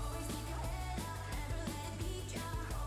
Always keep your head up, never let it beat ya.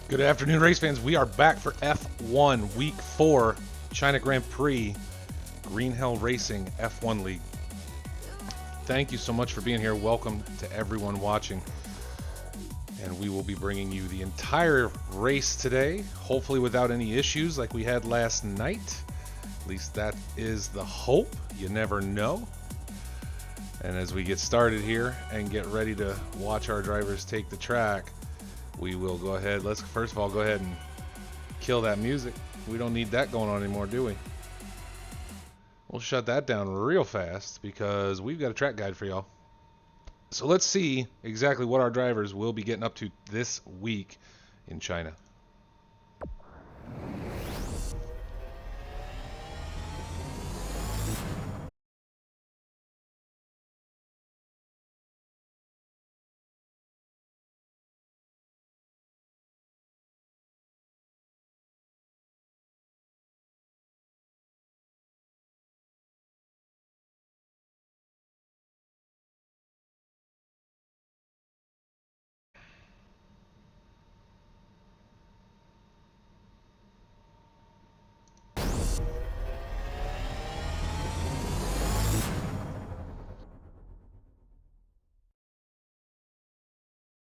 Good afternoon, race fans. We are back for F1 Week 4 China Grand Prix Green Hell Racing F1 League. Thank you so much for being here. Welcome to everyone watching. And we will be bringing you the entire race today, hopefully without any issues like we had last night. At least that is the hope. You never know. And as we get started here and get ready to watch our drivers take the track, we will go ahead. Let's first of all go ahead and kill that music. We don't need that going on anymore, do we? We'll shut that down real fast because we've got a track guide for y'all. So let's see exactly what our drivers will be getting up to this week in China.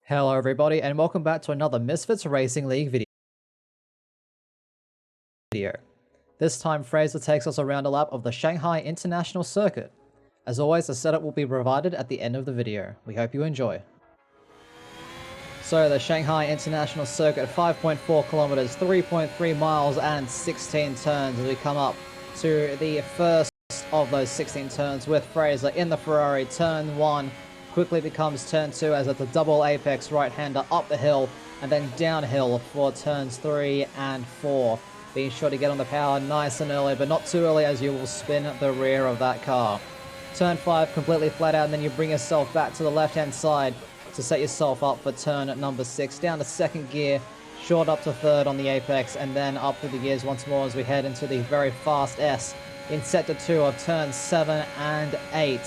Hello everybody and welcome back to another Misfits Racing League video. This time Fraser takes us around a lap of the Shanghai International Circuit. As always, the setup will be provided at the end of the video. We hope you enjoy. So the Shanghai International Circuit, 5.4 kilometers, 3.3 miles and 16 turns as we come up to the first of those 16 turns with Fraser in the Ferrari. Turn 1 quickly becomes turn 2 as it's a double apex right-hander up the hill and then downhill for turns 3 and 4. Being sure to get on the power nice and early, but not too early as you will spin the rear of that car. Turn 5 completely flat out and then you bring yourself back to the left-hand side to set yourself up for turn number 6. Down to second gear, short up to third on the apex and then up through the gears once more as we head into the very fast S in sector 2 of turns 7 and 8.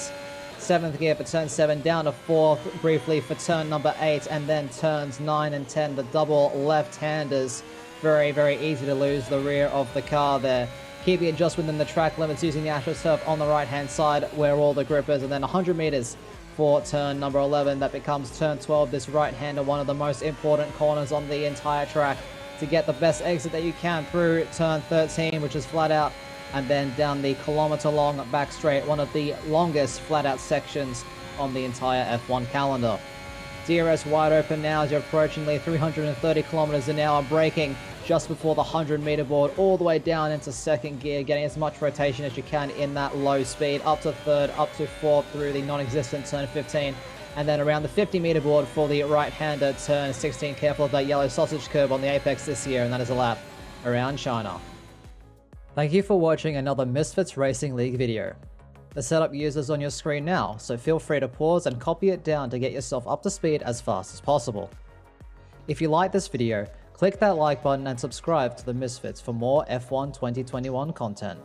7th gear for turn 7, down to 4th briefly for turn number 8, and then turns 9 and 10, the double left-handers. Very, very easy to lose the rear of the car there. Keeping it just within the track limits using the AstroTurf on the right-hand side where all the grip is, and then 100 meters for turn number 11. That becomes turn 12, this right-hander, one of the most important corners on the entire track to get the best exit that you can through turn 13, which is flat out, and then down the kilometer-long back straight, one of the longest flat-out sections on the entire F1 calendar. DRS wide open now as you're approaching the 330 kilometers an hour, braking just before the 100-meter board, all the way down into second gear, getting as much rotation as you can in that low speed, up to third, up to fourth through the non-existent turn 15, and then around the 50-meter board for the right-hander turn 16. Careful of that yellow sausage curb on the apex this year, and that is a lap around China. Thank you for watching another Misfits Racing League video. The setup uses on your screen now, so feel free to pause and copy it down to get yourself up to speed as fast as possible. If you like this video, click that like button and subscribe to the Misfits for more F1 2021 content.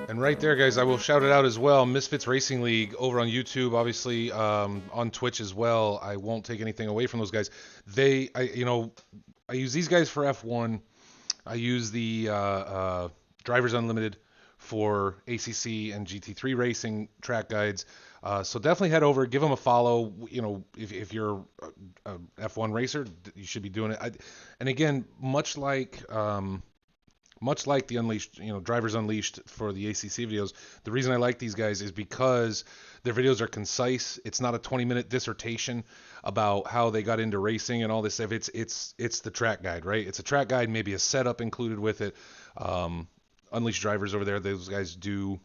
And right there, guys, I will shout it out as well. Misfits Racing League over on YouTube, obviously on Twitch as well. I won't take anything away from those guys. I use these guys for F1. I use the Drivers Unlimited for ACC and GT3 racing track guides. So definitely head over, give them a follow. You know, if you're a F1 racer, you should be doing it. And again, much like the Unleashed, Drivers Unleashed for the ACC videos, the reason I like these guys is because their videos are concise. It's not a 20-minute dissertation about how they got into racing and all this stuff. It's the track guide, right? It's a track guide, maybe a setup included with it. Unleashed Drivers over there, those guys do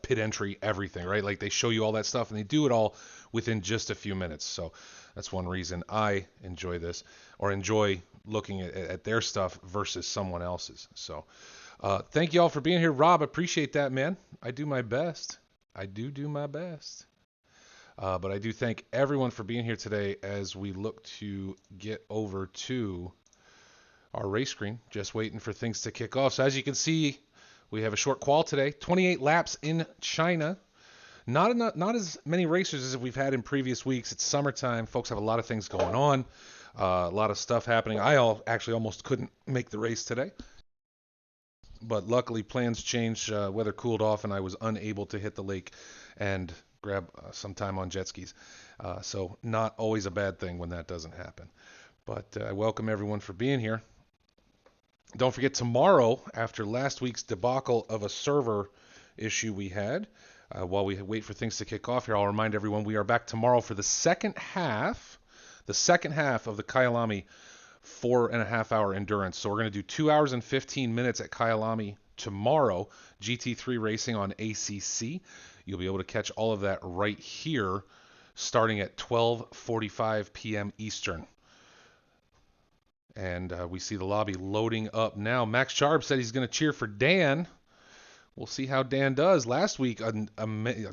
pit entry, everything, right? Like they show you all that stuff and they do it all within just a few minutes. So that's one reason I enjoy this, or enjoy looking at their stuff versus someone else's. So thank you all for being here. Rob, appreciate that, man. I do my best. I do my best. But I do thank everyone for being here today as we look to get over to our race screen. Just waiting for things to kick off. So as you can see, we have a short qual today. 28 laps in China. Not as many racers as we've had in previous weeks. It's summertime. Folks have a lot of things going on. A lot of stuff happening. Actually almost couldn't make the race today, but luckily plans changed. Weather cooled off, and I was unable to hit the lake and grab some time on jet skis. So not always a bad thing when that doesn't happen. But I welcome everyone for being here. Don't forget, tomorrow, after last week's debacle of a server issue we had, while we wait for things to kick off here, I'll remind everyone we are back tomorrow for the second half of the Kyalami 4.5-hour endurance. So we're going to do 2 hours and 15 minutes at Kyalami tomorrow, GT3 racing on ACC. You'll be able to catch all of that right here, starting at 12:45 p.m. Eastern. And we see the lobby loading up now. Max Charb said he's going to cheer for Dan. We'll see how Dan does. Last week,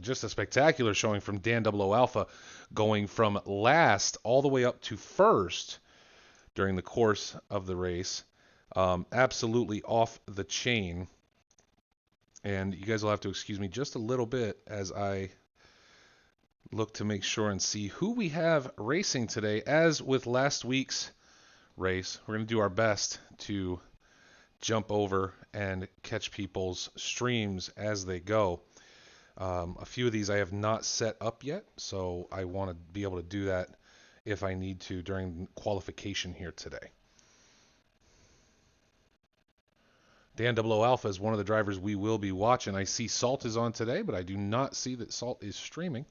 just a spectacular showing from Dan 00 Alpha, going from last all the way up to first during the course of the race. Absolutely off the chain. And you guys will have to excuse me just a little bit as I look to make sure and see who we have racing today. As with last week's race, we're going to do our best to jump over and catch people's streams as they go. A few of these I have not set up yet, so I want to be able to do that if I need to during qualification here today. Dan 00 Alpha is one of the drivers we will be watching. I see Salt is on today, but I do not see that Salt is streaming.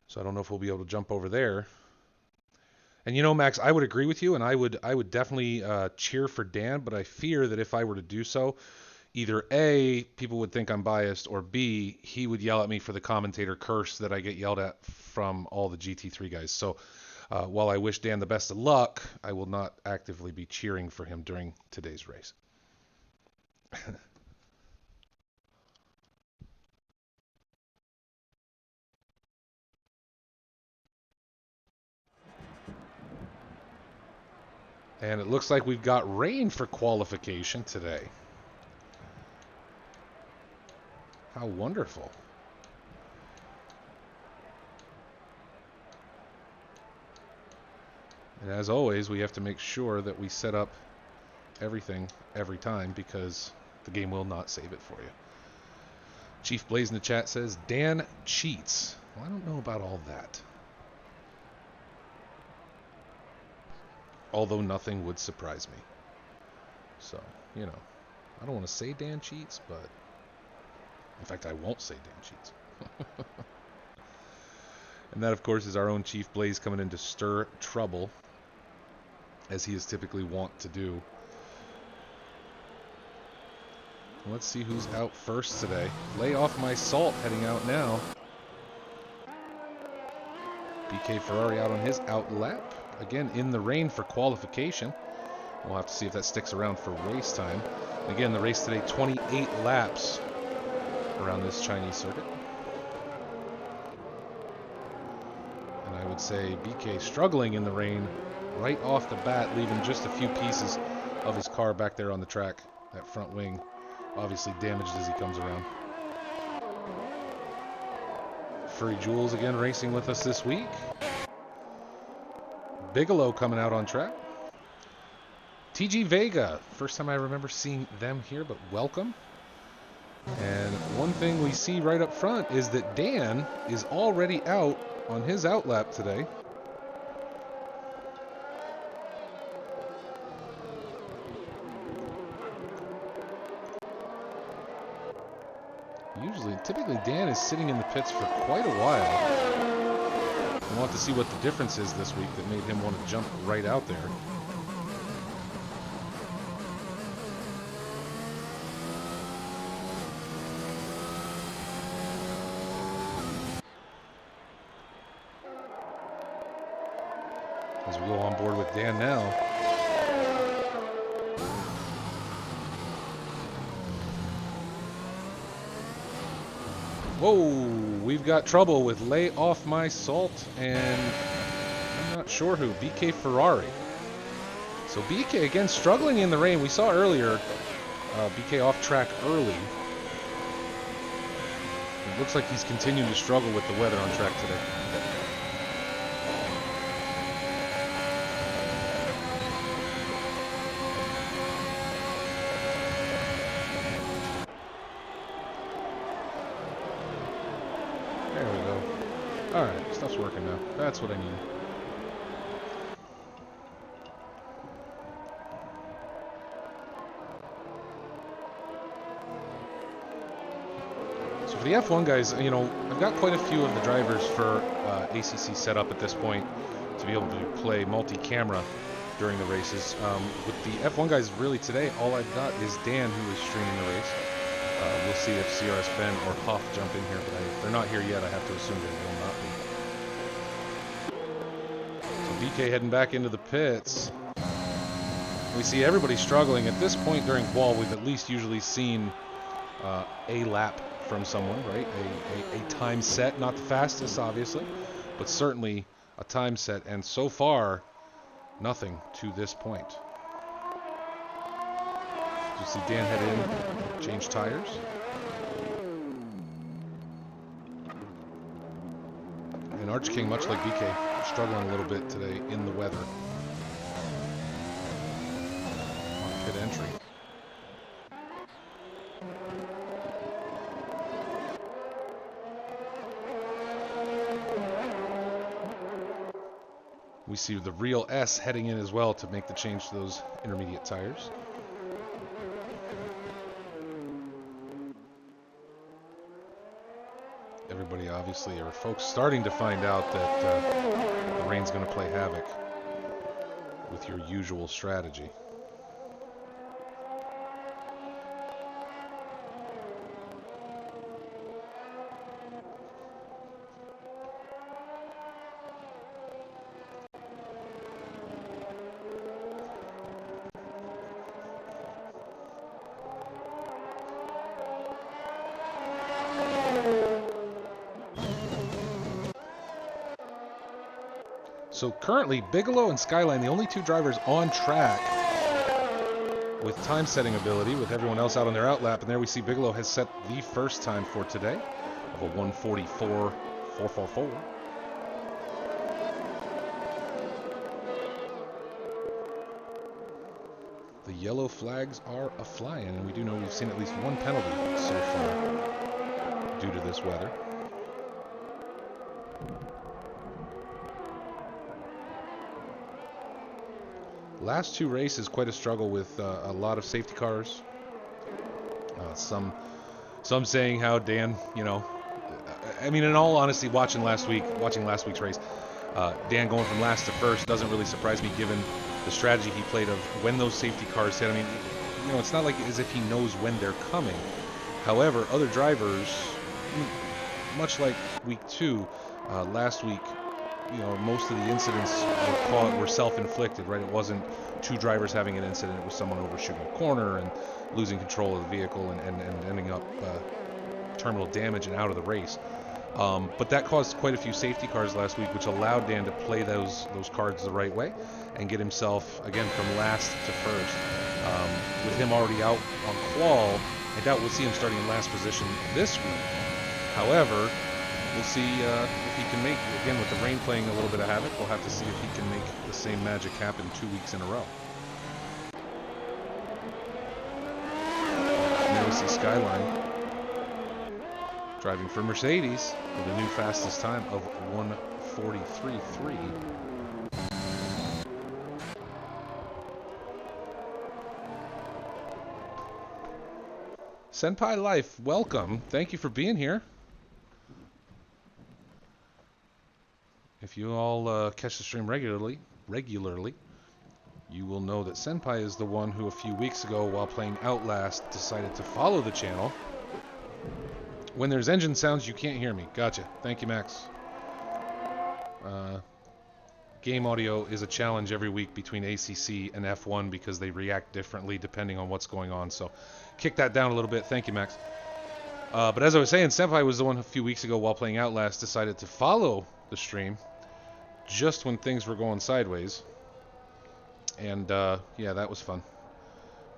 So I don't know if we'll be able to jump over there. And you know, Max, I would agree with you, and I would definitely cheer for Dan, but I fear that if I were to do so, either A, people would think I'm biased, or B, he would yell at me for the commentator curse that I get yelled at from all the GT3 guys. So while I wish Dan the best of luck, I will not actively be cheering for him during today's race. And it looks like we've got rain for qualification today. How wonderful. And as always, we have to make sure that we set up everything every time because the game will not save it for you. Chief Blaze in the chat says, Dan cheats. Well, I don't know about all that. Although nothing would surprise me. So, you know, I don't want to say Dan cheats, but in fact, I won't say Dan cheats. And that, of course, is our own Chief Blaze coming in to stir trouble, as he is typically wont to do. Let's see who's out first today. Lay off my salt heading out now. BK Ferrari out on his out lap. Again, in the rain for qualification. We'll have to see if that sticks around for race time. Again, the race today, 28 laps around this Chinese circuit. And I would say BK struggling in the rain right off the bat, leaving just a few pieces of his car back there on the track. That front wing obviously damaged as he comes around. Furry Jules again racing with us this week. Bigelow coming out on track. TG Vega, first time I remember seeing them here, but welcome. And one thing we see right up front is that Dan is already out on his out lap today. Typically Dan is sitting in the pits for quite a while. We'll have to see what the difference is this week that made him want to jump right out there. As we go on board with Dan now. Whoa, we've got trouble with Lay Off My Salt, and I'm not sure who, BK Ferrari. So BK, again, struggling in the rain. We saw earlier, BK off track early. It looks like he's continuing to struggle with the weather on track today. There we go. Alright, stuff's working now. That's what I need. So for the F1 guys, you know, I've got quite a few of the drivers for ACC set up at this point to be able to play multi-camera during the races. With the F1 guys, really today, all I've got is Dan, who is streaming the race. We'll see if CRS Ben or Huff jump in here, but they're not here yet. I have to assume they will not be. So BK heading back into the pits. We see everybody struggling. At this point during qual, we've at least usually seen a lap from someone, right? A time set, not the fastest, obviously, but certainly a time set. And so far, nothing to this point. You see Dan head in, change tires. And Arch King, much like BK, struggling a little bit today in the weather. On pit entry. We see the real S heading in as well to make the change to those intermediate tires. Everybody obviously, or folks starting to find out that the rain's going to play havoc with your usual strategy. So currently, Bigelow and Skyline, the only two drivers on track with time setting ability, with everyone else out on their outlap. And there we see Bigelow has set the first time for today of a 1:44.444. The yellow flags are a-flying, and we do know we've seen at least one penalty so far due to this weather. Last two races, quite a struggle with a lot of safety cars. Some saying how Dan, you know, I mean, in all honesty, watching last week's race, Dan going from last to first doesn't really surprise me given the strategy he played of when those safety cars hit. I mean, you know, it's not like as if he knows when they're coming. However, other drivers, much like week 2, last week, you know, most of the incidents were self-inflicted, right? It wasn't two drivers having an incident. It was someone overshooting a corner and losing control of the vehicle and ending up terminal damage and out of the race. But that caused quite a few safety cars last week, which allowed Dan to play those cards the right way and get himself, again, from last to first. With him already out on qual, I doubt we'll see him starting in last position this week. However, we'll see if he can make, again, with the rain playing a little bit of havoc, we'll have to see if he can make the same magic happen 2 weeks in a row. And there we see Skyline driving for Mercedes with a new fastest time of 1:43.3. Senpai Life, welcome. Thank you for being here. If you all catch the stream regularly, you will know that Senpai is the one who a few weeks ago, while playing Outlast, decided to follow the channel. When there's engine sounds, you can't hear me. Gotcha. Thank you, Max. Game audio is a challenge every week between ACC and F1 because they react differently depending on what's going on. So kick that down a little bit. Thank you, Max. But as I was saying, Senpai was the one a few weeks ago, while playing Outlast, decided to follow the stream just when things were going sideways. And yeah, that was fun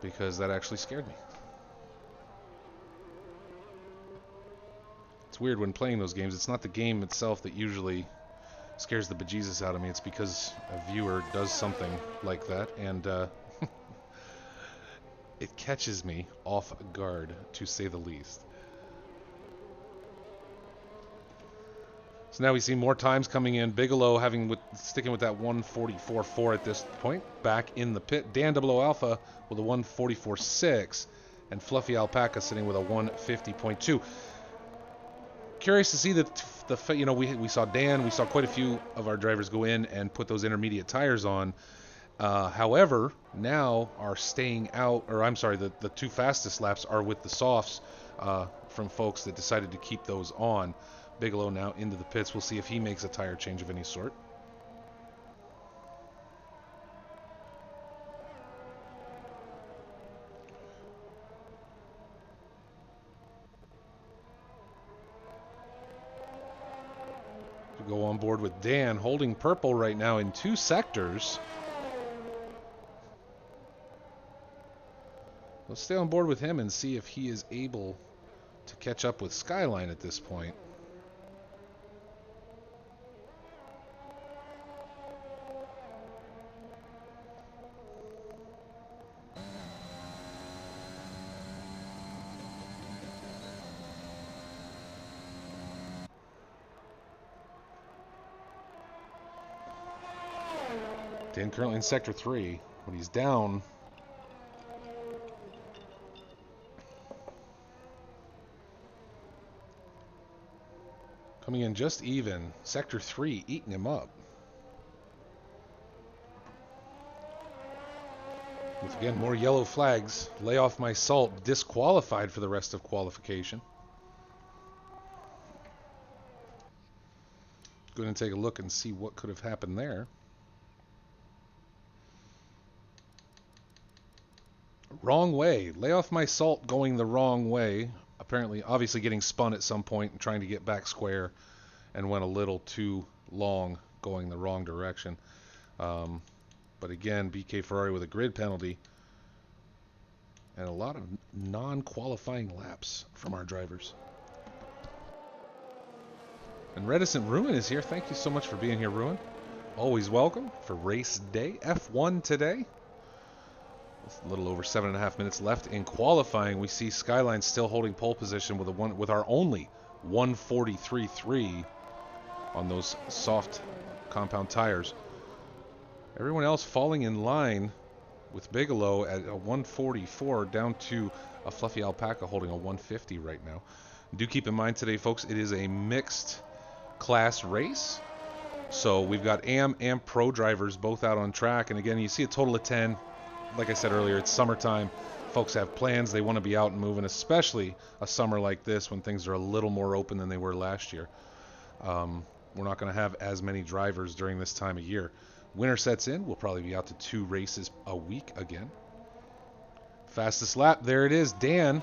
because that actually scared me. It's weird when playing those games. It's not the game itself that usually scares the bejesus out of me. It's because a viewer does something like that, and it catches me off guard, to say the least. So now we see more times coming in. Bigelow sticking with that 144.4 at this point. Back in the pit. Dan Double O Alpha with a 144.6. And Fluffy Alpaca sitting with a 150.2. Curious to see we saw Dan, we saw quite a few of our drivers go in and put those intermediate tires on. However, now our staying out, or I'm sorry, the two fastest laps are with the softs from folks that decided to keep those on. Bigelow now into the pits. We'll see if he makes a tire change of any sort. To go on board with Dan, holding purple right now in 2 sectors. Let's stay on board with him and see if he is able to catch up with Skyline at this point. Dan currently in Sector 3, but he's down. Coming in just even. Sector 3 eating him up. With, again, more yellow flags. Lay off my salt. Disqualified for the rest of qualification. Go ahead and take a look and see what could have happened there. Wrong way. Lay off my salt going the wrong way. Apparently, obviously getting spun at some point and trying to get back square, and went a little too long going the wrong direction. But again, BK Ferrari with a grid penalty and a lot of non-qualifying laps from our drivers. And Reticent Ruin is here. Thank you so much for being here, Ruin. Always welcome for race day. F1 today. A little over 7.5 minutes left in qualifying. We see Skyline still holding pole position with our only 143.3 on those soft compound tires. Everyone else falling in line with Bigelow at a 144 down to a Fluffy Alpaca holding a 150 right now. Do keep in mind today, folks, it is a mixed class race. So we've got AM and Pro drivers both out on track. And again, you see a total of 10. Like I said earlier, it's summertime. Folks have plans. They want to be out and moving, especially a summer like this when things are a little more open than they were last year. We're not going to have as many drivers during this time of year. Winter sets in. We'll probably be out to 2 races a week again. Fastest lap. There it is. Dan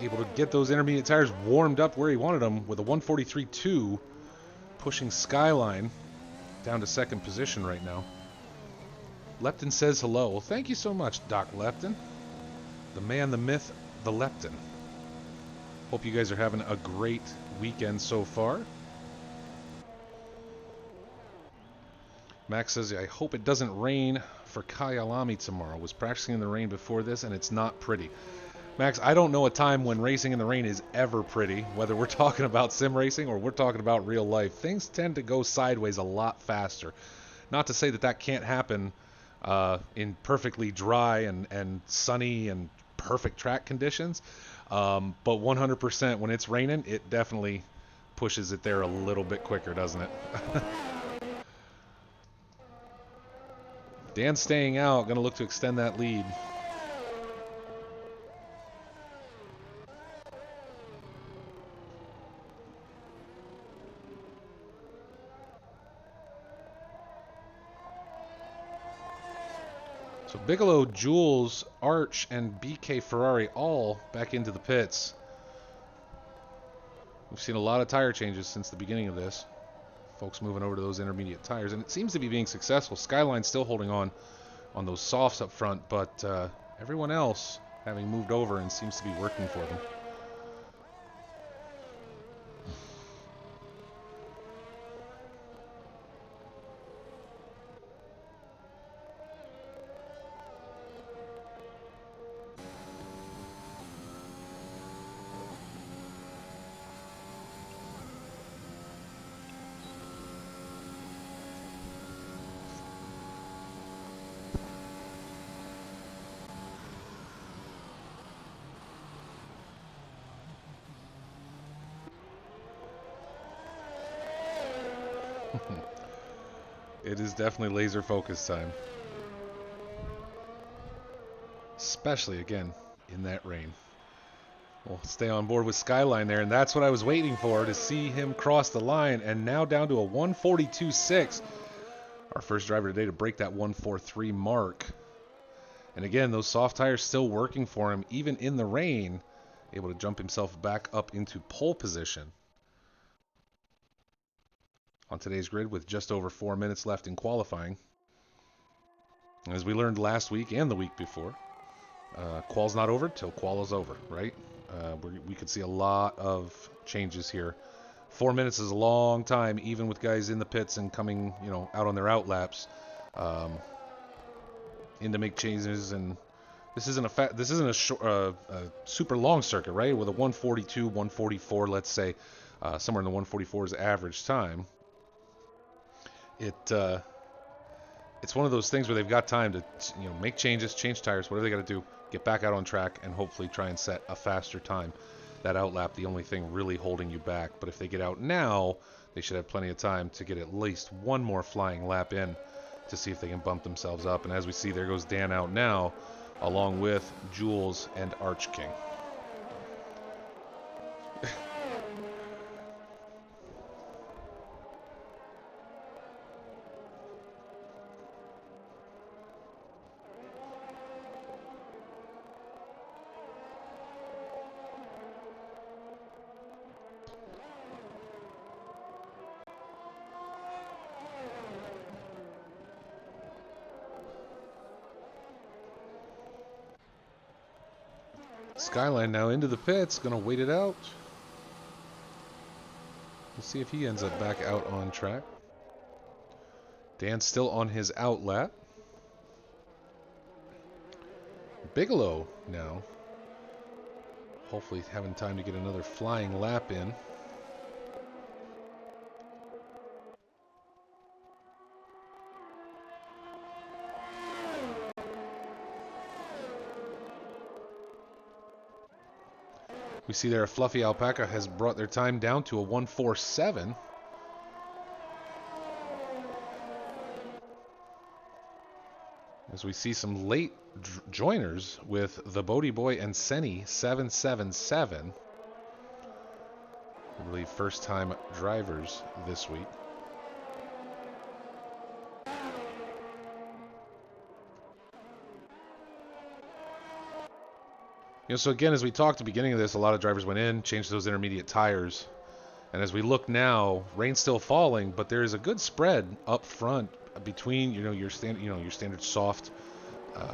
able to get those intermediate tires warmed up where he wanted them with a 143.2, pushing Skyline down to second position right now. Lepton says hello. Well, thank you so much, Doc Lepton. The man, the myth, the Lepton. Hope you guys are having a great weekend so far. Max says, I hope it doesn't rain for Kyalami tomorrow. Was practicing in the rain before this, and it's not pretty. Max, I don't know a time when racing in the rain is ever pretty, whether we're talking about sim racing or we're talking about real life. Things tend to go sideways a lot faster. Not to say that that can't happen in perfectly dry and sunny and perfect track conditions. But 100% when it's raining, it definitely pushes it there a little bit quicker, doesn't it? Dan staying out, going to look to extend that lead. So Bigelow, Jules, Arch, and BK Ferrari all back into the pits. We've seen a lot of tire changes since the beginning of this. Folks moving over to those intermediate tires, and it seems to be being successful. Skyline's still holding on those softs up front, but everyone else having moved over and seems to be working for them. It is definitely laser focus time. Especially, again, in that rain. We'll stay on board with Skyline there, and that's what I was waiting for, to see him cross the line, and now down to a 142.6. Our first driver today to break that 143 mark. And again, those soft tires still working for him, even in the rain, able to jump himself back up into pole position. On today's grid with just over 4 minutes left in qualifying. As we learned last week and the week before, qual's not over till qual is over, right? We could see a lot of changes here. 4 minutes is a long time, even with guys in the pits and coming, out on their out laps, in to make changes. And this isn't a super long circuit, right? With a 142, 144, let's say, somewhere in the 144 is average time. It's one of those things where they've got time to, make changes, change tires, whatever they got to do, get back out on track, and hopefully try and set a faster time. That outlap, the only thing really holding you back. But if they get out now, they should have plenty of time to get at least one more flying lap in to see if they can bump themselves up. And as we see, there goes Dan out now, along with Jules and Arch King. Skyline now into the pits, gonna wait it out. We'll see if he ends up back out on track. Dan's still on his out lap. Bigelow now, hopefully having time to get another flying lap in. We see there Fluffy Alpaca has brought their time down to a 147. As we see some late joiners with the Bodie Boy and Senny 777. I believe first time drivers this week. So again, as we talked at the beginning of this, a lot of drivers went in, changed those intermediate tires. And as we look now, rain's still falling, but there is a good spread up front between, your standard soft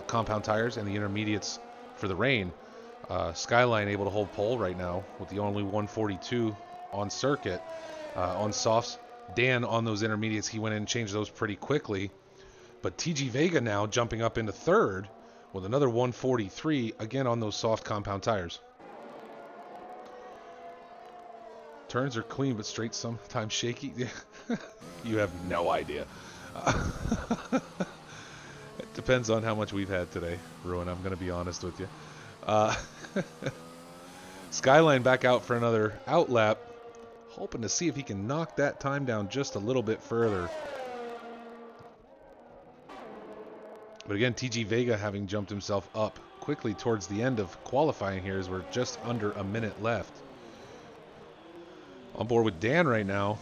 compound tires and the intermediates for the rain. Skyline able to hold pole right now with the only 142 on circuit. On softs, Dan on those intermediates, he went in and changed those pretty quickly. But TG Vega now jumping up into third with another 143, again on those soft compound tires. Turns are clean, but straight sometimes shaky. You have no idea. It depends on how much we've had today, Ruin. I'm going to be honest with you. Skyline back out for another out lap, hoping to see if he can knock that time down just a little bit further. But again, TG Vega having jumped himself up quickly towards the end of qualifying here, as we're just under a minute left. On board with Dan right now.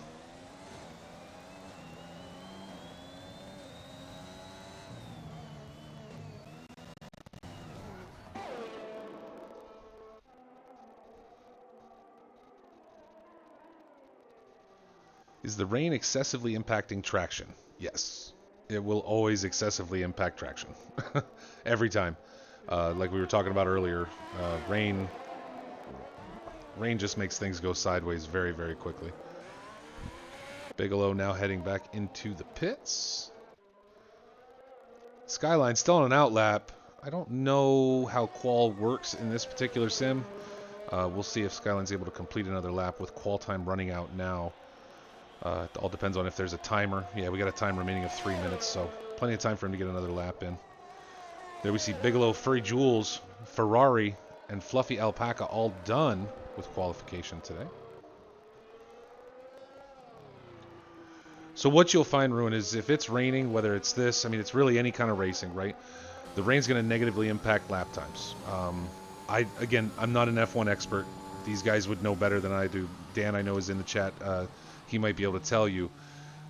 Is the rain excessively impacting traction? Yes. It will always excessively impact traction. Every time. Like we were talking about earlier, rain just makes things go sideways very, very quickly. Bigelow now heading back into the pits. Skyline still on an out lap. I don't know how qual works in this particular sim. We'll see if Skyline's able to complete another lap with qual time running out now. It all depends on if there's a timer. Yeah, we got a time remaining of 3 minutes, so plenty of time for him to get another lap in. There we see Bigelow, Furry Jules, Ferrari, and Fluffy Alpaca all done with qualification today. So what you'll find, Ruin, is if it's raining, whether it's this, I mean, it's really any kind of racing, right? The rain's going to negatively impact lap times. I'm not an F1 expert. These guys would know better than I do. Dan, I know, is in the chat. He might be able to tell you.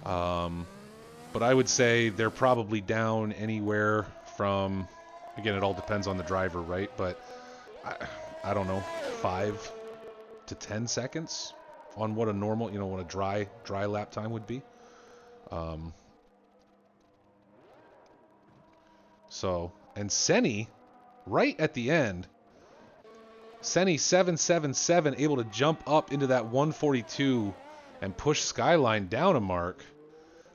But I would say they're probably down anywhere from, again, it all depends on the driver, right? But I don't know, 5 to 10 seconds on what a normal, what a dry lap time would be. And Senni, right at the end, Senni 777 able to jump up into that 142 and push Skyline down a mark.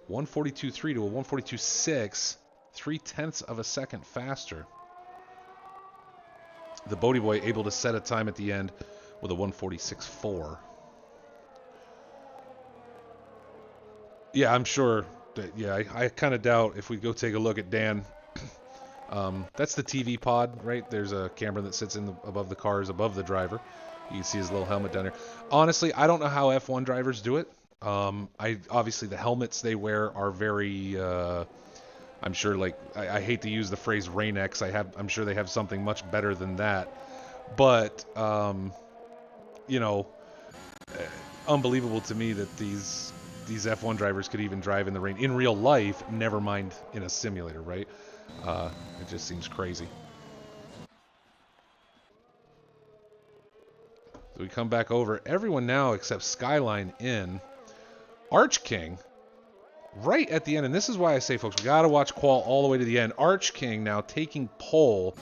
142.3 to a 142.6, 0.3 of a second faster. The Bodie Boy able to set a time at the end with a 146.4. Yeah, I'm sure that, I kind of doubt if we go take a look at Dan. That's the TV pod, right? There's a camera that sits above the cars, above the driver. You can see his little helmet down there. Honestly, I don't know how F1 drivers do it. Obviously the helmets they wear are very, I'm sure, like, I hate to use the phrase Rain-X. I'm sure they have something much better than that. But, unbelievable to me that these F1 drivers could even drive in the rain in real life, never mind in a simulator, right? It just seems crazy. So we come back over. Everyone now except Skyline in. Arch King, right at the end, and this is why I say, folks, we got to watch qual all the way to the end. Arch King now taking pole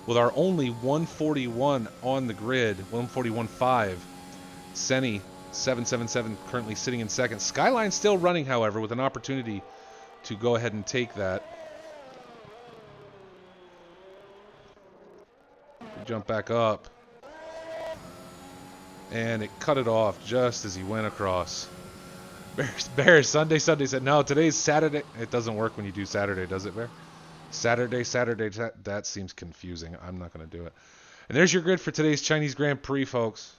with our only 141 on the grid, 141.5. Senni 777 currently sitting in second. Skyline still running, however, with an opportunity to go ahead and take that. We jump back up, and it cut it off just as he went across. Bears, Sunday said, no, today's Saturday. It doesn't work when you do Saturday, does it, Bear? Saturday, that seems confusing. I'm not going to do it. And there's your grid for today's Chinese Grand Prix, folks.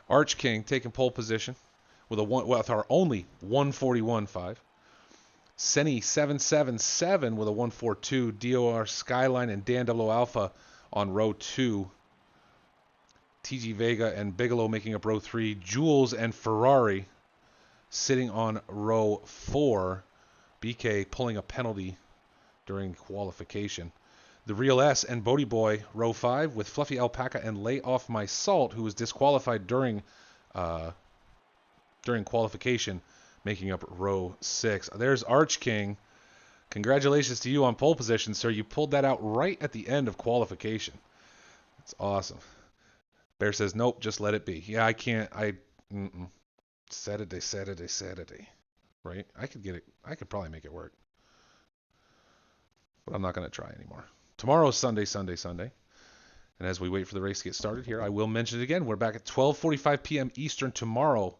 Arch King taking pole position with our only 141.5. Senni 777 with a 142. DOR Skyline and Dan Double Alpha on row 2. TG Vega and Bigelow making up row 3. Jules and Ferrari sitting on row 4. BK pulling a penalty during qualification. The Real S and Bodie Boy row 5 with Fluffy Alpaca and Lay Off My Salt, who was disqualified during qualification, making up row 6. There's Arch King. Congratulations to you on pole position, sir. You pulled that out right at the end of qualification. That's awesome. Bear says, nope, just let it be. Yeah, I can't. Saturday. Right? I could get it. I could probably make it work. But I'm not going to try anymore. Tomorrow's Sunday. And as we wait for the race to get started here, I will mention it again. We're back at 12:45 p.m. Eastern tomorrow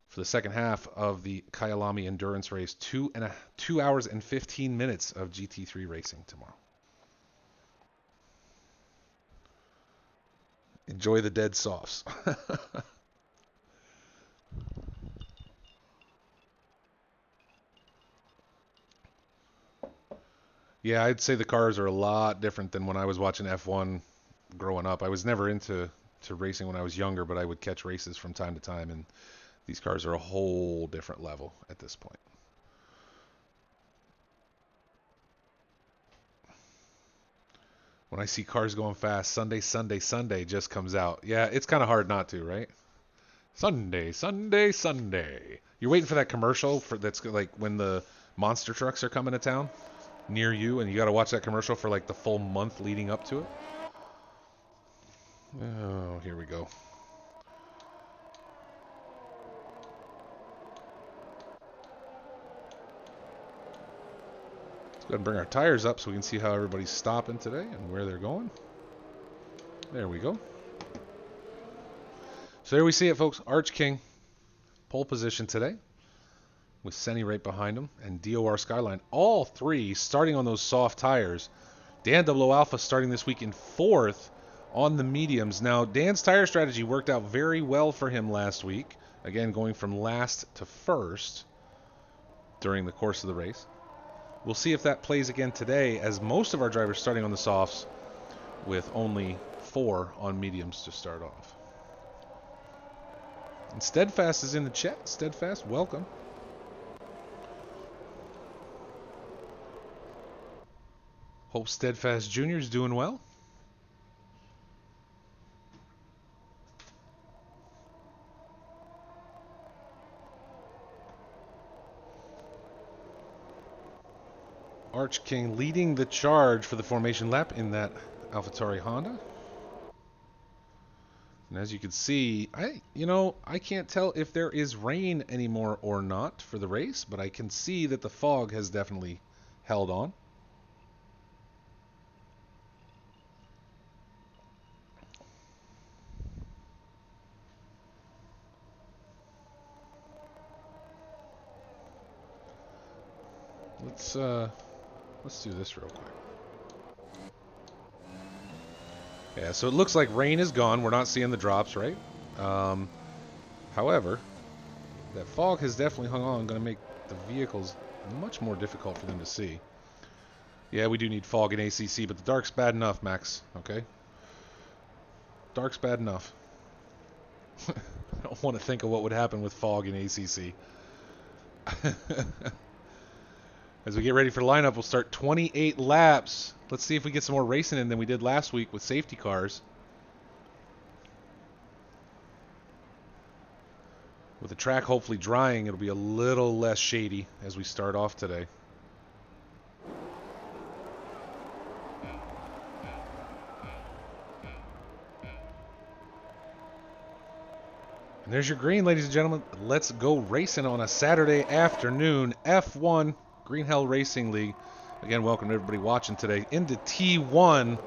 for the second half of the Kyalami Endurance Race. 2 hours and 15 minutes of GT3 racing tomorrow. Enjoy the dead softs. Yeah, I'd say the cars are a lot different than when I was watching F1 growing up. I was never into racing when I was younger, but I would catch races from time to time, and these cars are a whole different level at this point. When I see cars going fast, Sunday just comes out. Yeah, it's kind of hard not to, right? Sunday. You're waiting for that commercial that's like when the monster trucks are coming to town near you, and you got to watch that commercial for like the full month leading up to it. Oh, here we go. Let's go ahead and bring our tires up so we can see how everybody's stopping today and where they're going. There we go. So there we see it, folks. Arch King, pole position today, with Senni right behind him, and DOR Skyline. All three starting on those soft tires. Dan Double Alpha starting this week in 4th on the mediums. Now, Dan's tire strategy worked out very well for him last week. Again, going from last to first. during the course of the race. We'll see if that plays again today, as most of our drivers starting on the softs with only 4 on mediums to start off. And Steadfast is in the chat. Steadfast, welcome. Hope Steadfast Jr. is doing well. Arch King leading the charge for the formation lap in that AlphaTauri Honda. And as you can see, I can't tell if there is rain anymore or not for the race, but I can see that the fog has definitely held on. Let's do this real quick. Yeah, so it looks like rain is gone. We're not seeing the drops, right? However, that fog has definitely hung on, going to make the vehicles much more difficult for them to see. Yeah, we do need fog in ACC, but the dark's bad enough, Max, okay? Dark's bad enough. I don't want to think of what would happen with fog in ACC. As we get ready for the lineup, we'll start 28 laps. Let's see if we get some more racing in than we did last week with safety cars. With the track hopefully drying, it'll be a little less shady as we start off today. And there's your green, ladies and gentlemen. Let's go racing on a Saturday afternoon. F1 Green Hell Racing League. Again, welcome to everybody watching today into T1.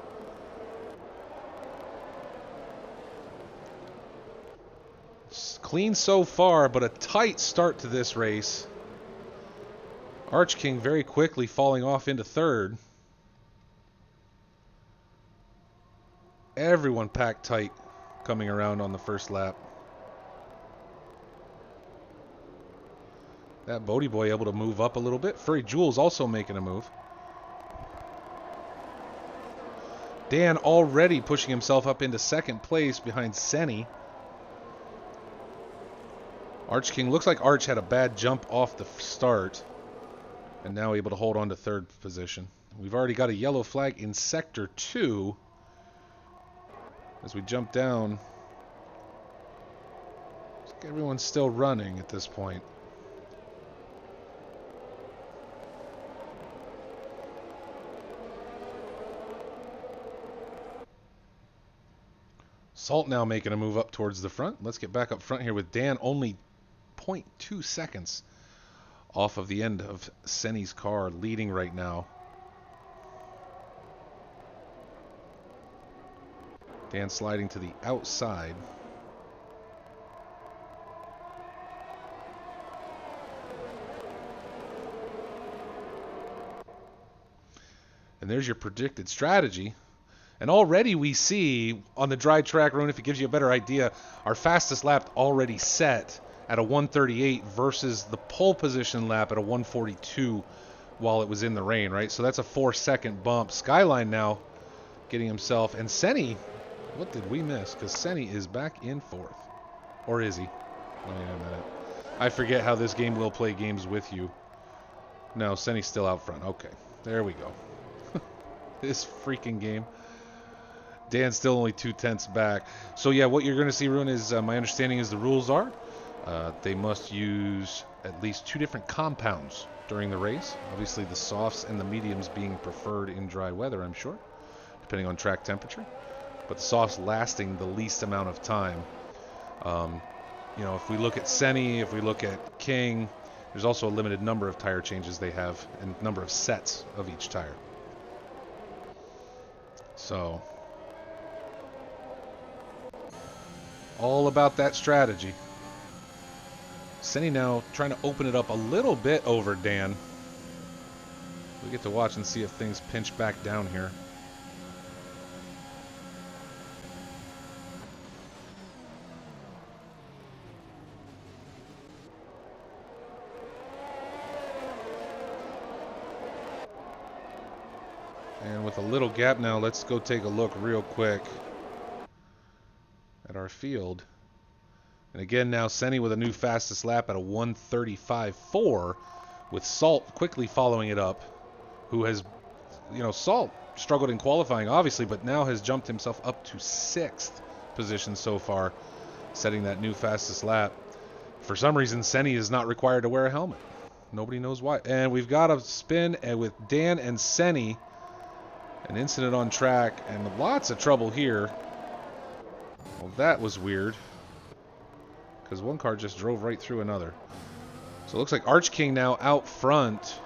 It's clean so far, but a tight start to this race. Arch King very quickly falling off into third. Everyone packed tight coming around on the first lap. That Bodie boy able to move up a little bit. Furry Jules also making a move. Dan already pushing himself up into second place behind Senni. Arch King looks like Arch had a bad jump off the start, and now able to hold on to third position. We've already got a yellow flag in Sector 2. As we jump down, looks like everyone's still running at this point. Salt now making a move up towards the front. Let's get back up front here with Dan only 0.2 seconds off of the end of Senni's car, leading right now. Dan sliding to the outside. And there's your predicted strategy. And already we see on the dry track, Rowan, if it gives you a better idea, our fastest lap already set at a 138 versus the pole position lap at a 142 while it was in the rain, right? So that's a 4-second bump. Skyline now getting himself. And Senni, what did we miss? Because Senni is back in fourth. Or is he? Wait a minute. I forget how this game will play games with you. No, Senni's still out front. Okay, there we go. This freaking game. Dan's still only 2/10 back. So yeah, what you're going to see, Ruin, is my understanding is the rules are they must use at least 2 different compounds during the race. Obviously the softs and the mediums being preferred in dry weather, I'm sure, depending on track temperature. But the softs lasting the least amount of time. You know, if we look at Senni, if we look at King, there's also a limited number of tire changes they have and number of sets of each tire. So all about that strategy. Senni now trying to open it up a little bit over Dan. We get to watch and see if things pinch back down here. with a little gap now, let's go take a look real quick at our field. And again now, Senni with a new fastest lap at a 1:35.4, with Salt quickly following it up, who has, you know, Salt struggled in qualifying, obviously, but now has jumped himself up to 6th position so far, setting that new fastest lap. For some reason, Senni is not required to wear a helmet. Nobody knows why. And we've got a spin with Dan and Senni. An incident on track, and lots of trouble here. Well, that was weird, because one car just drove right through another. So it looks like Arch King now out front.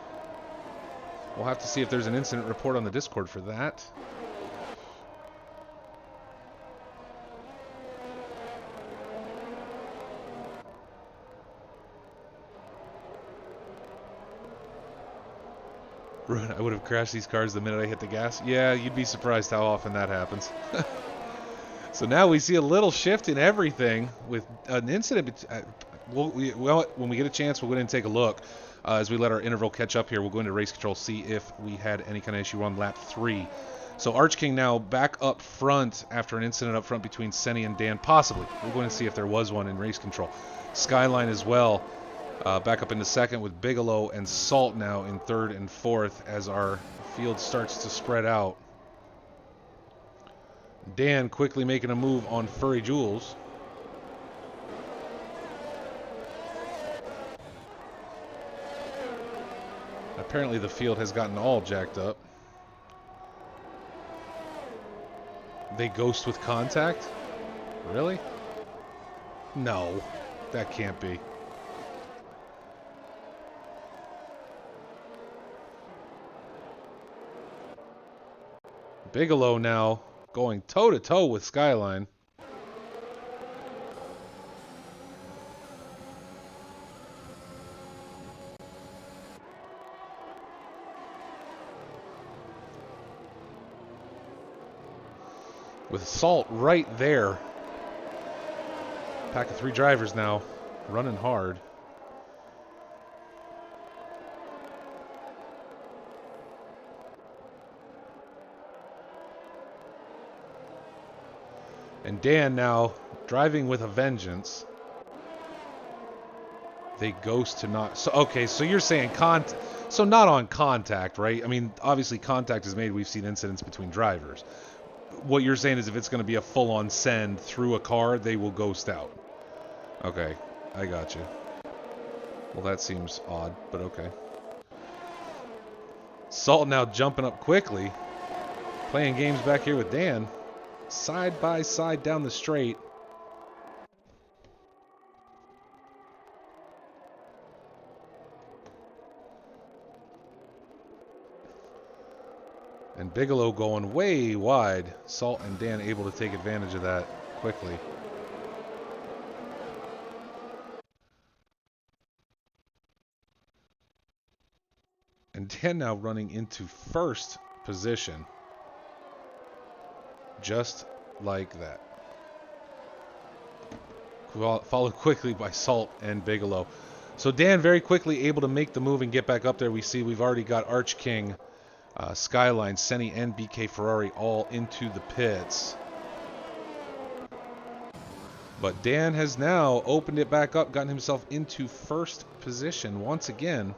We'll have to see if there's an incident report on the Discord for that. Ruin, I would have crashed these cars the minute I hit the gas. Yeah, you'd be surprised how often that happens. So now we see a little shift in everything with an incident. Well, when we get a chance, we'll go in and take a look. As we let our interval catch up here, we'll go into race control, see if we had any kind of issue on lap 3. So Arch King now back up front after an incident up front between Senni and Dan, possibly. We're going to see if there was one in race control. Skyline as well, back up into second with Bigelow and Salt now in 3rd and 4th as our field starts to spread out. Dan quickly making a move on Furry Jules. Apparently the field has gotten all jacked up. They ghost with contact? Really? No, that can't be. Bigelow now going toe-to-toe with Skyline. With Salt right there. Pack of 3 drivers now, running hard. And Dan now driving with a vengeance. They ghost to not. So okay, so you're saying so not on contact, right? I mean, obviously contact is made. We've seen incidents between drivers. What you're saying is if it's going to be a full-on send through a car, they will ghost out. Okay, I got you. Well, that seems odd, but okay. Salt now jumping up quickly, playing games back here with Dan. Side by side down the straight. And Bigelow going way wide. Salt and Dan able to take advantage of that quickly. And Dan now running into 1st position. Just like that. Followed quickly by Salt and Bigelow. So Dan very quickly able to make the move and get back up there. We see we've already got Arch King, Skyline, Senni, and BK Ferrari all into the pits. But Dan has now opened it back up, gotten himself into 1st position once again.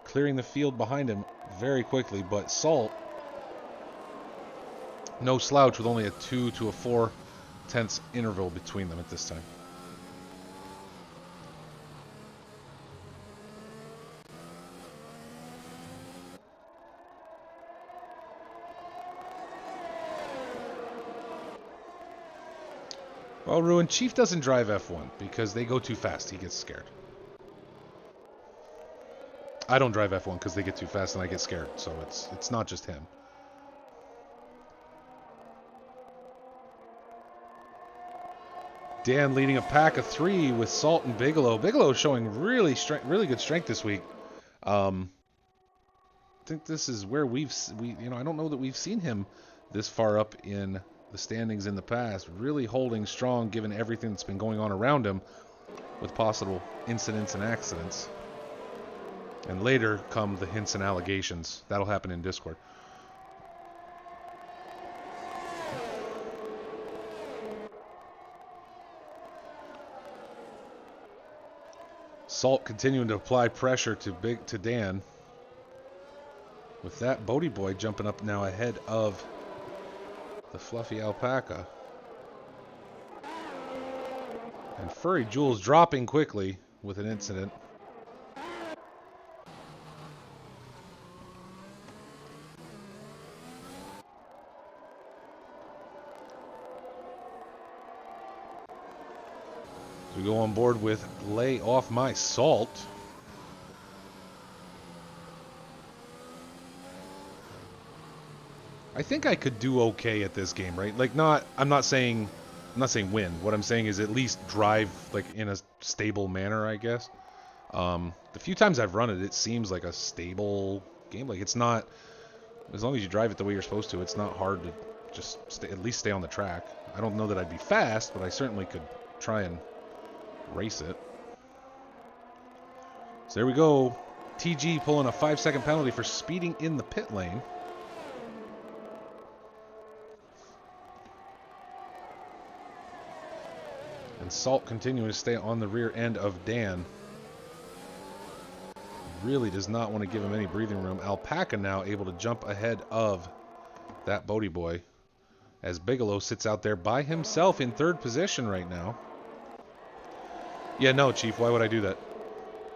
Clearing the field behind him very quickly, but Salt, no slouch with only a 2 to a 4/10 interval between them at this time. Well, Ruin, Chief doesn't drive F1 because they go too fast. He gets scared. I don't drive F1 because they get too fast and I get scared. So it's not just him. Dan leading a pack of 3 with Salt and Bigelow. Bigelow showing really good strength this week. I think this is where I don't know that we've seen him this far up in the standings in the past. Really holding strong given everything that's been going on around him with possible incidents and accidents. And later come the hints and allegations. That'll happen in Discord. Salt continuing to apply pressure to Dan. With that, Bodie Boy jumping up now ahead of the Fluffy Alpaca. And Furry Jules dropping quickly with an incident. We go on board with Lay Off My Salt. I think I could do okay at this game, right? Like, I'm not saying win. What I'm saying is at least drive like in a stable manner, I guess. The few times I've run it, it seems like a stable game. Like, it's not, as long as you drive it the way you're supposed to, it's not hard to just at least stay on the track. I don't know that I'd be fast, but I certainly could try and race it. So there we go. TG pulling a 5-second penalty for speeding in the pit lane. And Salt continuing to stay on the rear end of Dan. Really does not want to give him any breathing room. Alpaca now able to jump ahead of that Bodie Boy, as Bigelow sits out there by himself in third position right now. Yeah, no, Chief, why would I do that?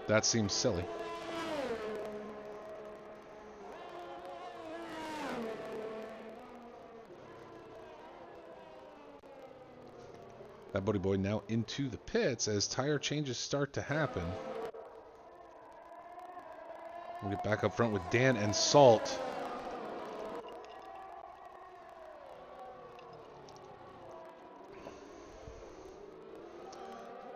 That seems silly. That Bodie Boy now into the pits as tire changes start to happen. We'll get back up front with Dan and Salt.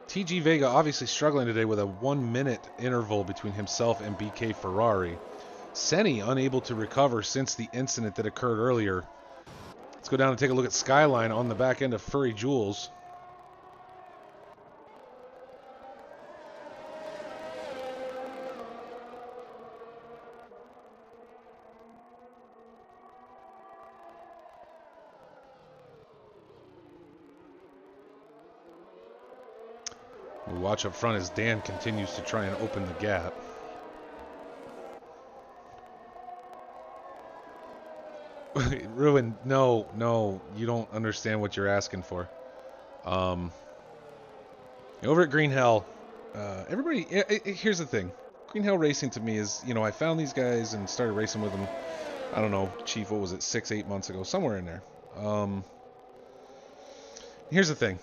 TG Vega obviously struggling today with a 1-minute interval between himself and BK Ferrari. Senni unable to recover since the incident that occurred earlier. Let's go down and take a look at Skyline on the back end of Furry Jules. We watch up front as Dan continues to try and open the gap. Ruin, no, you don't understand what you're asking for. Over at Green Hell, everybody, here's the thing. Green Hell Racing to me is, I found these guys and started racing with them, I don't know, Chief, what was it, 6-8 months ago, somewhere in there. Here's the thing.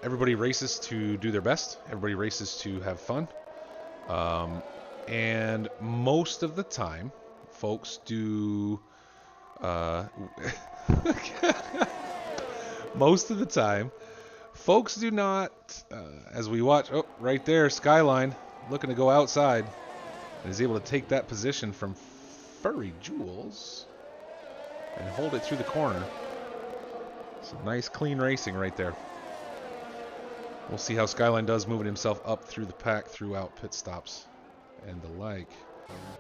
Everybody races to do their best. Everybody races to have fun. And most of the time, folks do... most of the time, folks do not, as we watch, oh, right there, Skyline, looking to go outside, and is able to take that position from Furry Jules and hold it through the corner. Some nice, clean racing right there. We'll see how Skyline does moving himself up through the pack throughout pit stops and the like.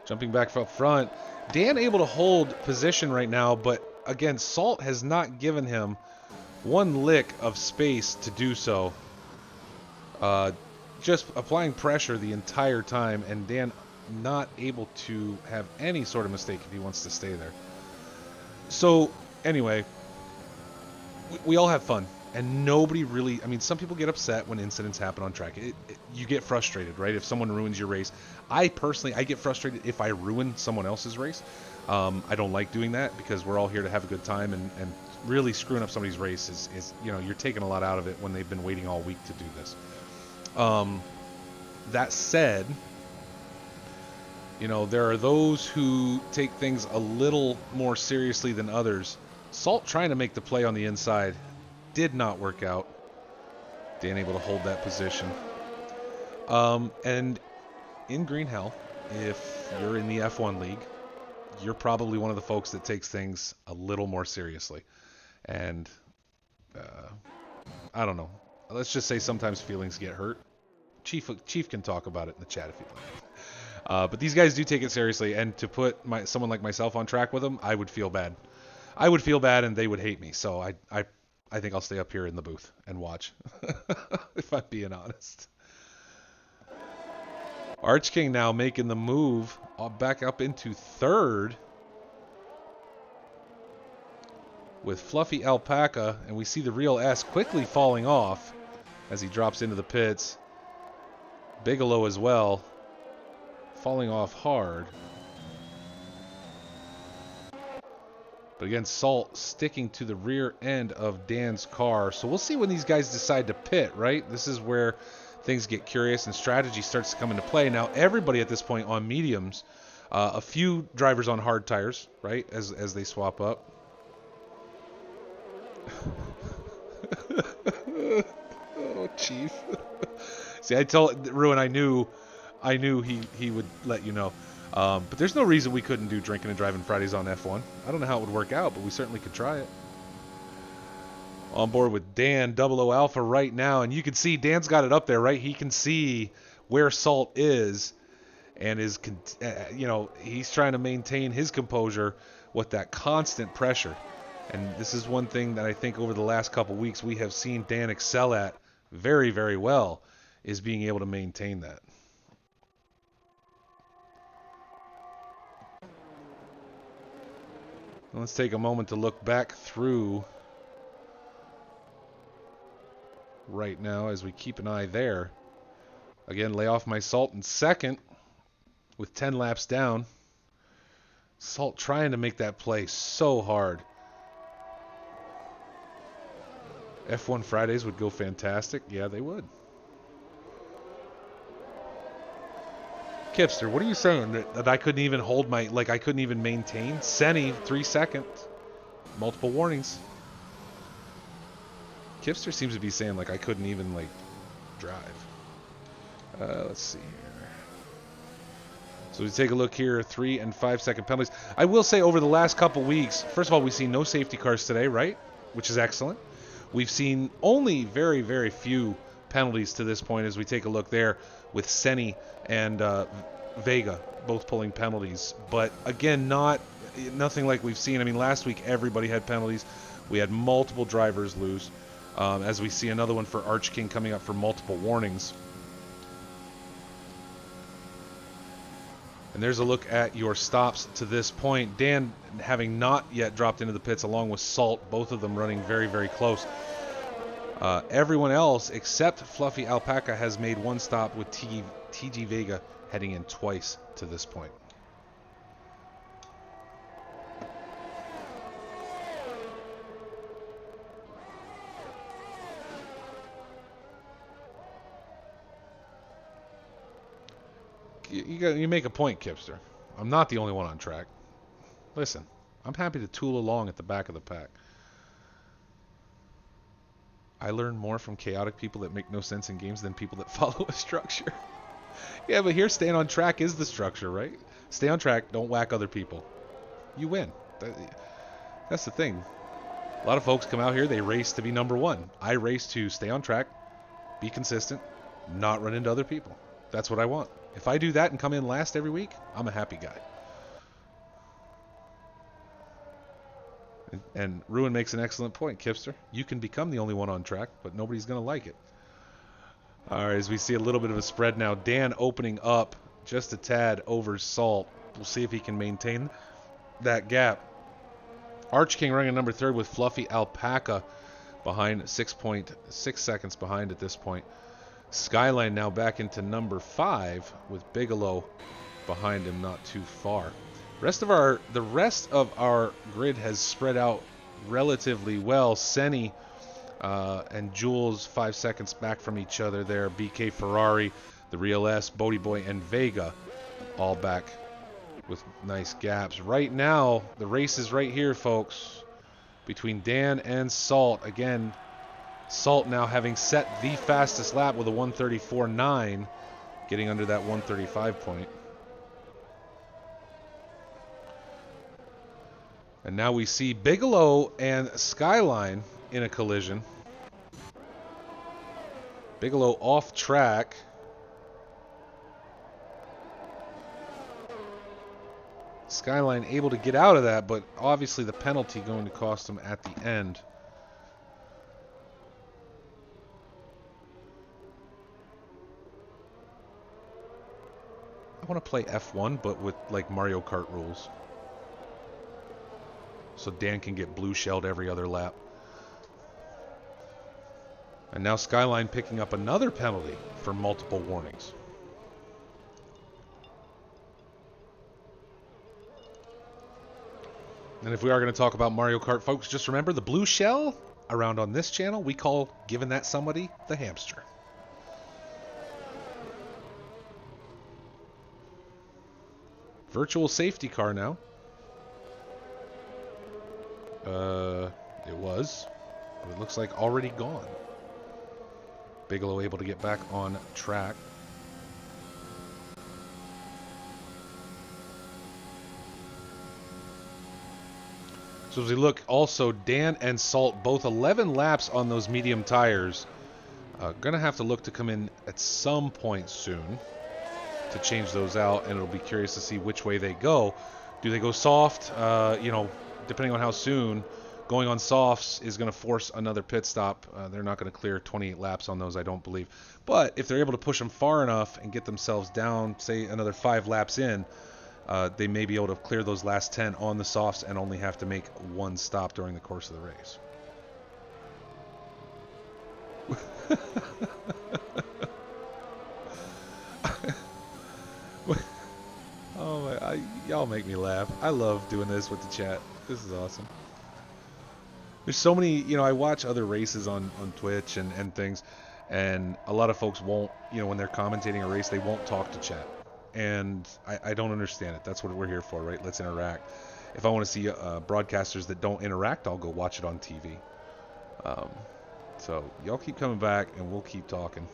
Jumping back up front, Dan able to hold position right now, but again, Salt has not given him one lick of space to do so. Just applying pressure the entire time, and Dan not able to have any sort of mistake if he wants to stay there. So, anyway, we all have fun. And nobody really, some people get upset when incidents happen on track. You get frustrated, right? If someone ruins your race. I personally, get frustrated if I ruin someone else's race. I don't like doing that because we're all here to have a good time, and really screwing up somebody's race is you're taking a lot out of it when they've been waiting all week to do this. That said, there are those who take things a little more seriously than others. Salt trying to make the play on the inside. Did not work out. Dan able to hold that position. And in Green Hell, if you're in the F1 league, you're probably one of the folks that takes things a little more seriously. And I don't know. Let's just say sometimes feelings get hurt. Chief can talk about it in the chat if you'd like. But these guys do take it seriously, and to put someone like myself on track with them, I would feel bad. I would feel bad, and they would hate me. So I think I'll stay up here in the booth and watch, if I'm being honest. Arch King now making the move back up into third with Fluffy Alpaca, and we see the Real S quickly falling off as he drops into the pits. Bigelow as well, falling off hard. But again, Salt sticking to the rear end of Dan's car. So we'll see when these guys decide to pit, right? This is where things get curious and strategy starts to come into play. Now, everybody at this point on mediums, a few drivers on hard tires, right, as they swap up. Oh, Chief. See, I told Ruin I knew he would let you know. But there's no reason we couldn't do drinking and driving Fridays on F1. I don't know how it would work out, but we certainly could try it. On board with Dan, 00 Alpha right now, and you can see Dan's got it up there, right? He can see where Salt is, and is, he's trying to maintain his composure with that constant pressure. And this is one thing that I think over the last couple weeks we have seen Dan excel at very, very well, is being able to maintain that. Let's take a moment to look back through right now as we keep an eye there. Again, lay off my Salt in second with 10 laps down. Salt trying to make that play so hard. F1 Fridays would go fantastic. Yeah, they would. Kipster, what are you saying? That I couldn't even hold my, I couldn't even maintain? Senny, 3 seconds. Multiple warnings. Kipster seems to be saying, I couldn't even, drive. Let's see here. So we take a look here, 3 and 5 second penalties. I will say over the last couple weeks, first of all, we've seen no safety cars today, right? Which is excellent. We've seen only very, very few penalties to this point as we take a look there with Senny and Vega both pulling penalties. But again, nothing like we've seen. I mean, last week everybody had penalties. We had multiple drivers lose. As we see another one for Arch King coming up for multiple warnings. And there's a look at your stops to this point. Dan having not yet dropped into the pits along with Salt, both of them running very, very close. Everyone else except Fluffy Alpaca has made one stop, with TG Vega heading in twice to this point. You make a point, Kipster. I'm not the only one on track. Listen, I'm happy to tool along at the back of the pack. I learn more from chaotic people that make no sense in games than people that follow a structure. Yeah, but here staying on track is the structure, right? Stay on track, don't whack other people. You win. That's the thing. A lot of folks come out here, they race to be number one. I race to stay on track, be consistent, not run into other people. That's what I want. If I do that and come in last every week, I'm a happy guy. And Ruin makes an excellent point, Kipster. You can become the only one on track, but nobody's going to like it. All right, as we see a little bit of a spread now. Dan opening up just a tad over Salt. We'll see if he can maintain that gap. Arch King running number third with Fluffy Alpaca behind, 6.6 seconds behind at this point. Skyline now back into number 5 with Bigelow behind him not too far. The rest of our grid has spread out relatively well. Senny and Jules 5 seconds back from each other there. BK Ferrari, the Real S, Bodie Boy, and Vega all back with nice gaps. Right now, the race is right here, folks, between Dan and Salt. Again, Salt now having set the fastest lap with a 1:34.9, getting under that 1:35 point. And now we see Bigelow and Skyline in a collision. Bigelow off track. Skyline able to get out of that, but obviously the penalty going to cost him at the end. want to play F1, but with like Mario Kart rules. So Dan can get blue shelled every other lap. And now Skyline picking up another penalty for multiple warnings. And if we are going to talk about Mario Kart, folks, just remember the blue shell around on this channel, we call giving that somebody the hamster. Virtual safety car now. It was. But it looks like already gone. Bigelow able to get back on track. So as we look, also Dan and Salt, both 11 laps on those medium tires. Gonna have to look to come in at some point soon to change those out, and it'll be curious to see which way they go. Do they go soft? You know, depending on how soon, going on softs is going to force another pit stop. They're not going to clear 28 laps on those, I don't believe. But if they're able to push them far enough and get themselves down, say another 5 laps in, they may be able to clear those last 10 on the softs and only have to make one stop during the course of the race. Oh my, y'all make me laugh. I love doing this with the chat. This is awesome. There's so many, you know, I watch other races on Twitch and things, and a lot of folks won't, you know, when they're commentating a race, they won't talk to chat. And I don't understand it. That's what we're here for, right? Let's interact. If I want to see broadcasters that don't interact, I'll go watch it on TV. So y'all keep coming back, and we'll keep talking.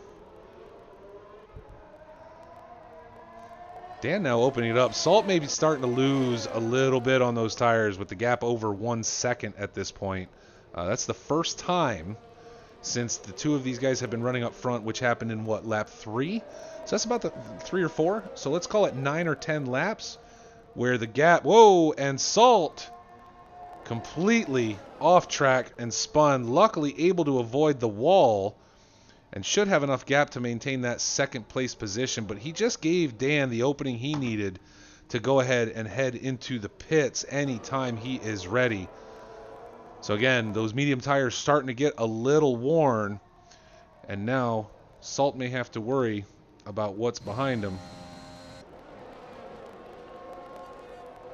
Dan now opening it up. Salt may be starting to lose a little bit on those tires with the gap over 1 second at this point. That's the first time since the two of these guys have been running up front, which happened in, what, lap 3? So that's about the 3 or 4. So let's call it 9 or 10 laps where the gap, whoa, and Salt completely off track and spun, luckily able to avoid the wall and should have enough gap to maintain that second place position, but he just gave Dan the opening he needed to go ahead and head into the pits anytime he is ready. So again, those medium tires starting to get a little worn, and now Salt may have to worry about what's behind him.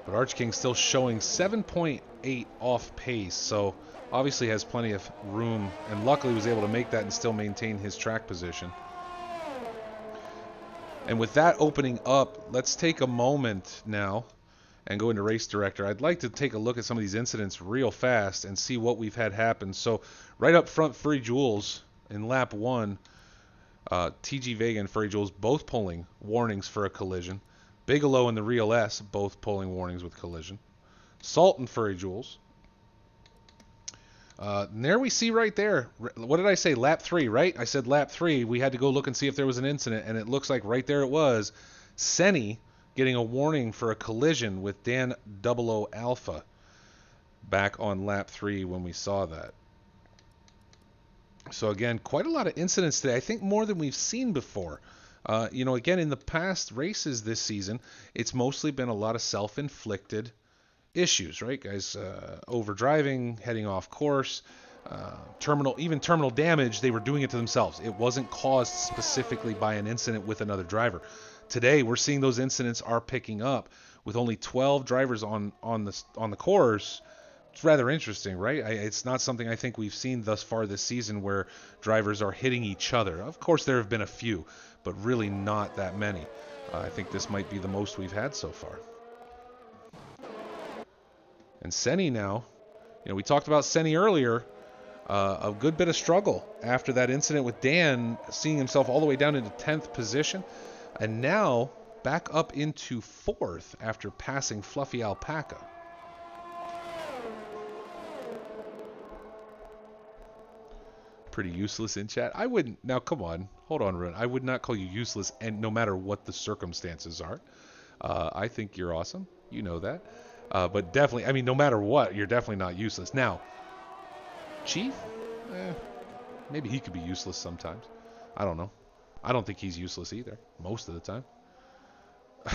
But Arch King still showing 7.8 off pace, so obviously has plenty of room, and luckily was able to make that and still maintain his track position. And with that opening up, let's take a moment now and go into Race Director. I'd like to take a look at some of these incidents real fast and see what we've had happen. So right up front, Furry Jules in lap 1, TG Vega and Furry Jules both pulling warnings for a collision. Bigelow and the Real S both pulling warnings with collision. Salt and Furry Jules. And there we see right there, what did I say, lap 3, right? I said lap 3, we had to go look and see if there was an incident, and it looks like right there it was. Senny getting a warning for a collision with Dan 00 Alpha back on lap 3 when we saw that. So again, quite a lot of incidents today, I think more than we've seen before. You know, again, in the past races this season, it's mostly been a lot of self-inflicted issues, right, guys? Over driving, heading off course, terminal damage. They were doing it to themselves. It wasn't caused specifically by an incident with another driver. Today, we're seeing those incidents are picking up with only 12 drivers on the course. It's rather interesting, right? It's not something I think we've seen thus far this season where drivers are hitting each other. Of course, there have been a few, but really not that many. I think this might be the most we've had so far. And Senny now, you know, we talked about Senny earlier, a good bit of struggle after that incident with Dan, seeing himself all the way down into 10th position, and now back up into 4th after passing Fluffy Alpaca. Pretty useless in chat. I wouldn't, now come on, hold on, Rune. I would not call you useless, and no matter what the circumstances are. I think you're awesome. You know that. But definitely, I mean, no matter what, you're definitely not useless. Now, Chief? Maybe he could be useless sometimes. I don't know. I don't think he's useless either, most of the time.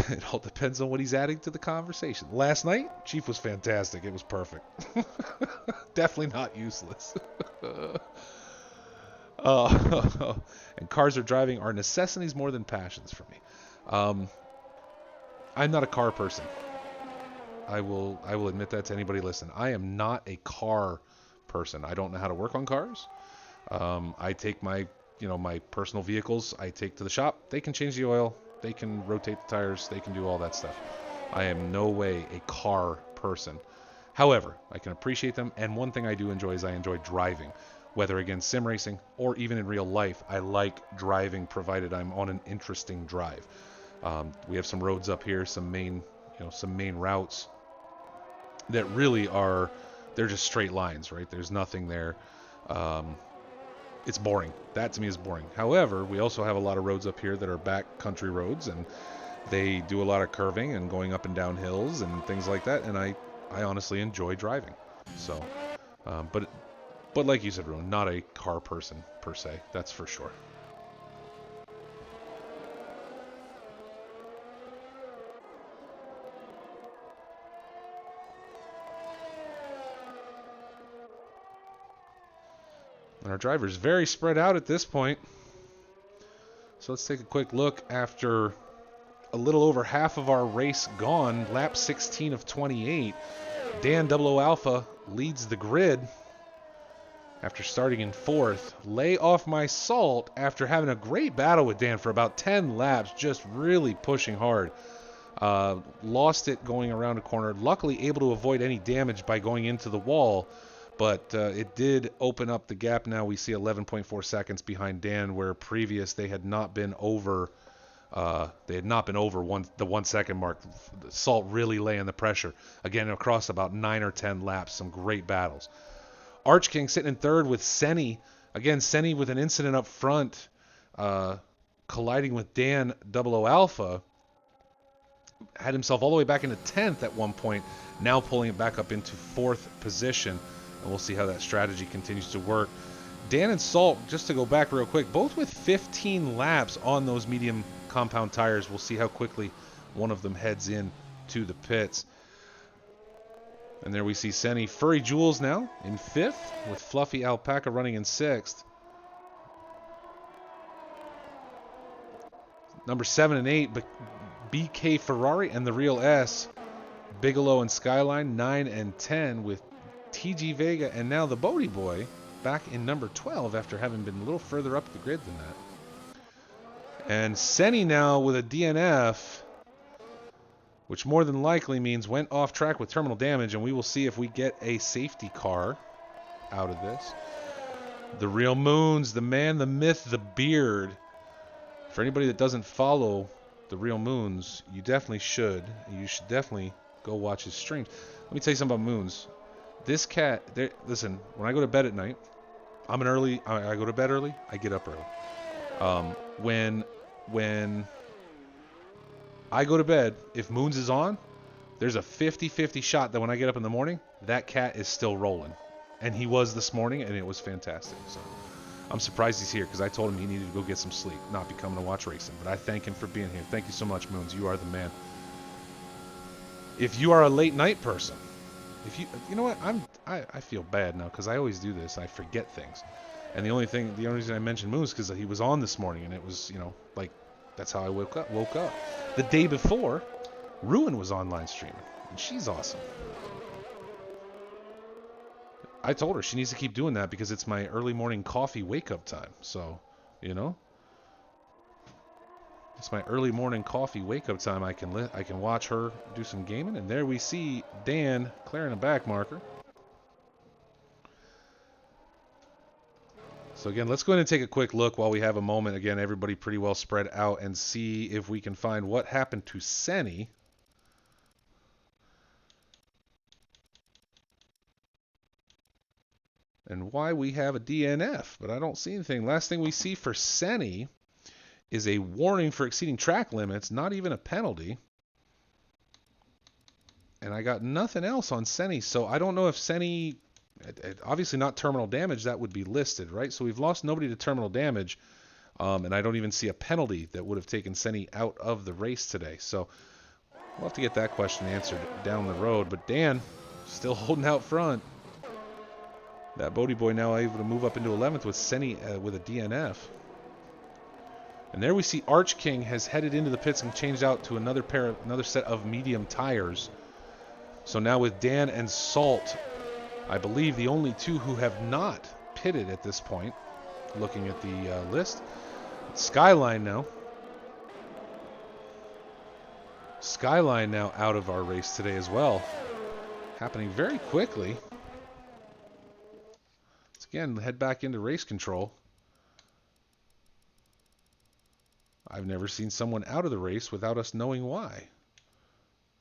It all depends on what he's adding to the conversation. Last night, Chief was fantastic. It was perfect. Definitely not useless. And cars are driving are necessities more than passions for me. I'm not a car person. I will admit that to anybody listening. I am not a car person. I don't know how to work on cars. I take my personal vehicles. I take to the shop. They can change the oil. They can rotate the tires. They can do all that stuff. I am no way a car person. However, I can appreciate them. And one thing I do enjoy is I enjoy driving, whether again sim racing or even in real life. I like driving, provided I'm on an interesting drive. We have some roads up here, some main routes that really are, they're just straight lines, right? There's nothing there. It's boring. That to me is boring. However, we also have a lot of roads up here that are back country roads, and they do a lot of curving and going up and down hills and things like that. And I honestly enjoy driving. So, but like you said, Ruin, not a car person per se. That's for sure. And our driver's very spread out at this point. So let's take a quick look after a little over half of our race gone. Lap 16 of 28. Dan Double O Alpha leads the grid after starting in fourth. Lay off my salt after having a great battle with Dan for about 10 laps, just really pushing hard. Lost it going around a corner. Luckily able to avoid any damage by going into the wall. But it did open up the gap. Now we see 11.4 seconds behind Dan, where previous they had not been over. The 1 second mark. Salt really laying the pressure again across about 9 or 10 laps. Some great battles. Arch King sitting in third with Senny. Again, Senny with an incident up front, colliding with Dan Double O Alpha. Had himself all the way back into 10th at one point. Now pulling it back up into 4th position. And we'll see how that strategy continues to work. Dan and Salt, just to go back real quick, both with 15 laps on those medium compound tires. We'll see how quickly one of them heads in to the pits. And there we see Senny. Furry Jules now in 5th, with Fluffy Alpaca running in 6th. Number 7 and 8, BK Ferrari and the Real S. Bigelow and Skyline 9 and 10 with TG Vega, and now the Bodie Boy back in number 12 after having been a little further up the grid than that. And Senny now with a DNF, which more than likely means went off track with terminal damage, and we will see if we get a safety car out of this. The Real Moons, the man, the myth, the beard. For anybody that doesn't follow the Real Moons, you definitely should. You should definitely go watch his streams. Let me tell you something about Moons. This cat, listen, when I go to bed at night, I go to bed early, I get up early. When I go to bed, if Moons is on, there's a 50-50 shot that when I get up in the morning, that cat is still rolling. And he was this morning, and it was fantastic. So I'm surprised he's here, because I told him he needed to go get some sleep, not be coming to watch racing. But I thank him for being here. Thank you so much, Moons. You are the man. If you are a late night person, if you know what, I feel bad now because I always do this. I forget things, and the only reason I mentioned Moose because he was on this morning, and it was like that's how I woke up. The day before, Ruin was online streaming, and she's awesome. I told her she needs to keep doing that because it's my early morning coffee wake up time. So, it's my early morning coffee wake up time. I can watch her do some gaming, and there we see Dan clearing a back marker. So again, let's go ahead and take a quick look while we have a moment. Again, everybody pretty well spread out, and see if we can find what happened to Senny. And why we have a DNF, but I don't see anything. Last thing we see for Senny is a warning for exceeding track limits, not even a penalty. And I got nothing else on Senny, so I don't know if Senny, obviously not terminal damage, that would be listed, right? So we've lost nobody to terminal damage. And I don't even see a penalty that would have taken Senni out of the race today. So we'll have to get that question answered down the road. But Dan still holding out front. That Bodie boy now able to move up into 11th with Senni with a DNF. And there we see Arch King has headed into the pits and changed out to another set of medium tires. So now with Dan and Salt, I believe the only two who have not pitted at this point, looking at the list. Skyline now. Skyline now out of our race today as well. Happening very quickly. Let's again head back into race control. I've never seen someone out of the race without us knowing why.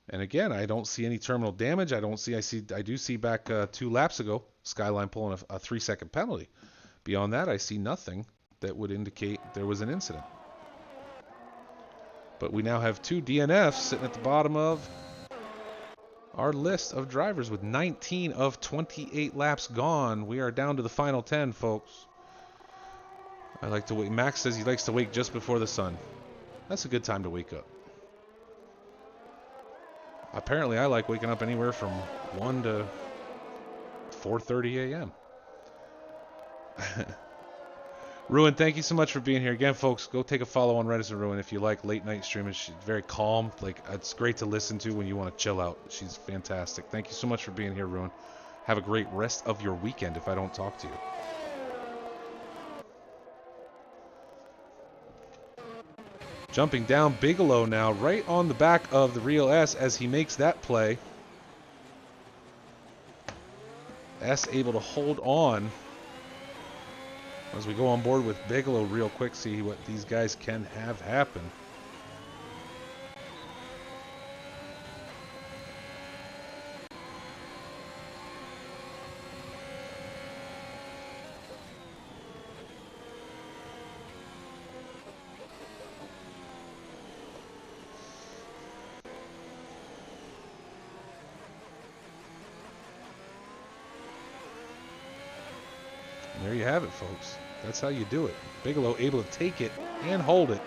And again, I don't see any terminal damage. I do see back 2 laps ago, Skyline pulling a 3-second penalty. Beyond that, I see nothing that would indicate there was an incident. But we now have 2 DNFs sitting at the bottom of our list of drivers with 19 of 28 laps gone. We are down to the final 10, folks. I like to wait. Max says he likes to wake just before the sun. That's a good time to wake up. Apparently, I like waking up anywhere from 1 to 4:30 a.m. Ruin, thank you so much for being here. Again, folks, go take a follow on Reddit and Ruin if you like late night streaming. She's very calm. It's great to listen to when you want to chill out. She's fantastic. Thank you so much for being here, Ruin. Have a great rest of your weekend if I don't talk to you. Jumping down, Bigelow now right on the back of the Real S as he makes that play. S able to hold on as we go on board with Bigelow real quick, see what these guys can have happen. And there you have it, folks. That's how you do it. Bigelow able to take it and hold it.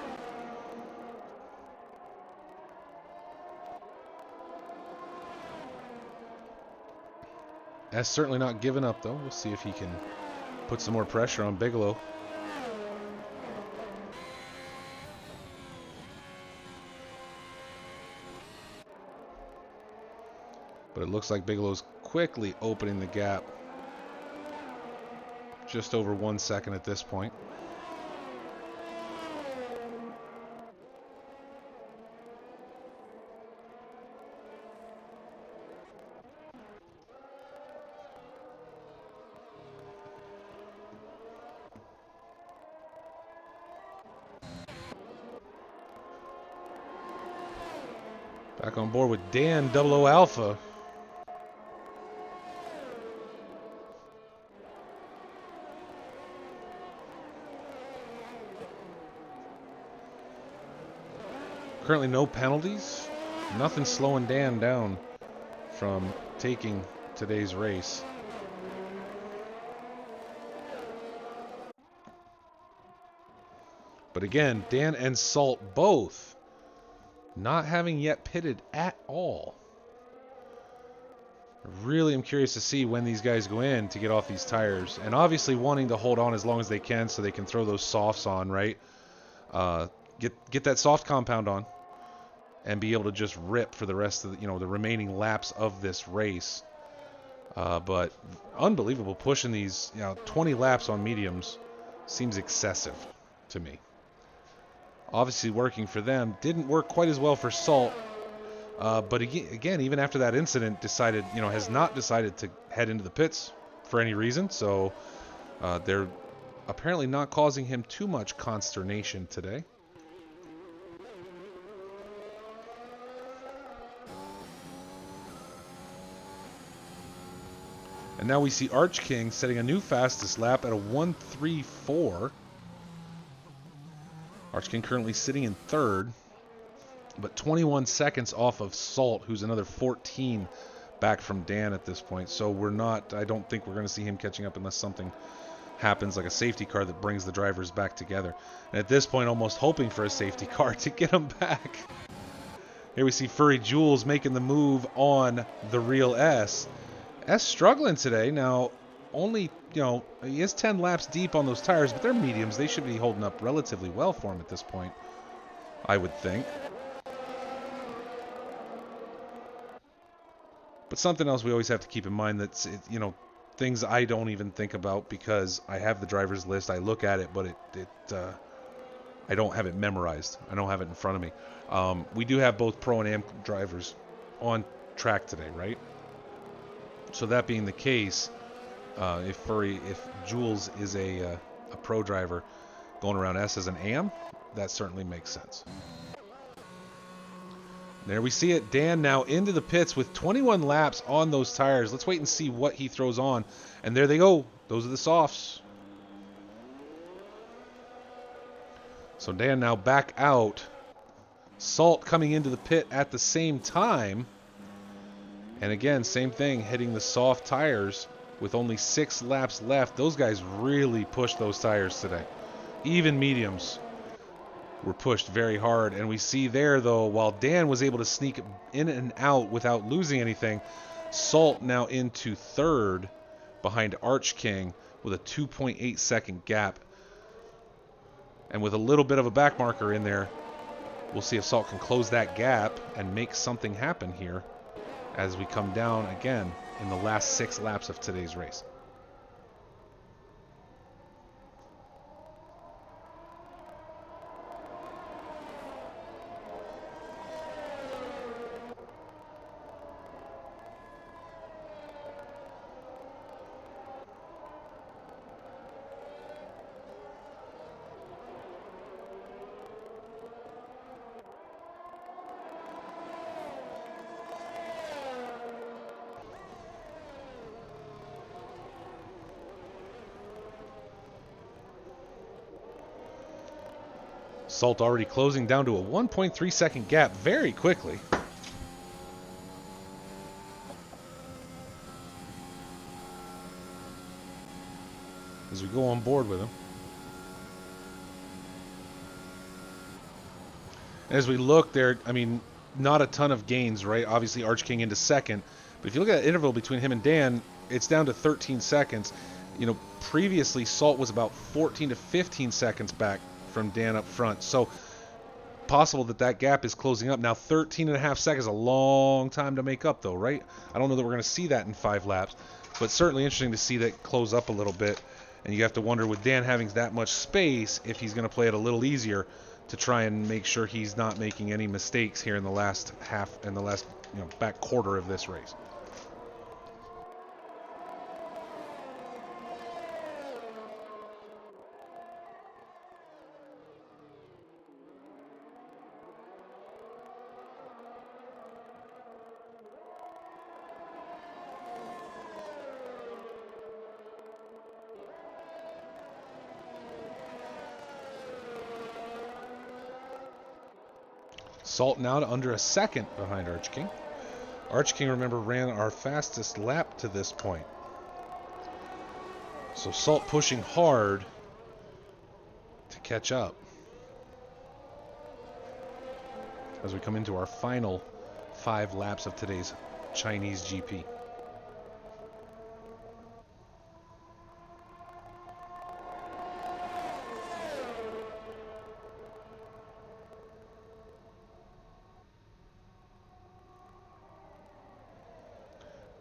S certainly not giving up, though. We'll see if he can put some more pressure on Bigelow. But it looks like Bigelow's quickly opening the gap. Just over 1 second at this point. Back on board with Dan 00 Alpha. Currently no penalties. Nothing slowing Dan down from taking today's race. But again, Dan and Salt both not having yet pitted at all. Really am curious to see when these guys go in to get off these tires. And obviously wanting to hold on as long as they can so they can throw those softs on, right? Get that soft compound on and be able to just rip for the rest of the remaining laps of this race. But unbelievable pushing these 20 laps on mediums seems excessive to me. Obviously working for them. Didn't work quite as well for Salt. But again, even after that incident, has not decided to head into the pits for any reason. So they're apparently not causing him too much consternation today. And now we see Arch King setting a new fastest lap at a 1:34. Arch King currently sitting in third, but 21 seconds off of Salt, who's another 14 back from Dan at this point. So I don't think we're going to see him catching up unless something happens, like a safety car that brings the drivers back together. And at this point, almost hoping for a safety car to get them back. Here we see Furry Jules making the move on the real S. S struggling today. Now, only, he is 10 laps deep on those tires, but they're mediums. They should be holding up relatively well for him at this point, I would think. But something else we always have to keep in mind that's, things I don't even think about because I have the driver's list. I look at it, but I don't have it memorized. I don't have it in front of me. We do have both Pro and Am drivers on track today, right? So that being the case, if Jules is a Pro driver going around S as an Am, that certainly makes sense. There we see it. Dan now into the pits with 21 laps on those tires. Let's wait and see what he throws on. And there they go. Those are the softs. So Dan now back out. Salt coming into the pit at the same time. And again, same thing, hitting the soft tires with only 6 laps left. Those guys really pushed those tires today. Even mediums were pushed very hard. And we see there, though, while Dan was able to sneak in and out without losing anything, Salt now into third behind Arch King with a 2.8 second gap. And with a little bit of a back marker in there, we'll see if Salt can close that gap and make something happen here as we come down again in the last 6 laps of today's race. Salt already closing down to a 1.3 second gap very quickly. As we go on board with him. As we look there, I mean, not a ton of gains, right? Obviously, Arch King into second. But if you look at the interval between him and Dan, it's down to 13 seconds. Previously, Salt was about 14 to 15 seconds back from Dan up front. So possible that gap is closing up. Now 13 and a half seconds, a long time to make up though, right? I don't know that we're going to see that in 5 laps, but certainly interesting to see that close up a little bit. And you have to wonder, with Dan having that much space, if he's going to play it a little easier to try and make sure he's not making any mistakes here in the last half and the last back quarter of this race. Salt now to under a second behind Arch King. Arch King, remember, ran our fastest lap to this point. So Salt pushing hard to catch up as we come into our final 5 laps of today's Chinese GP.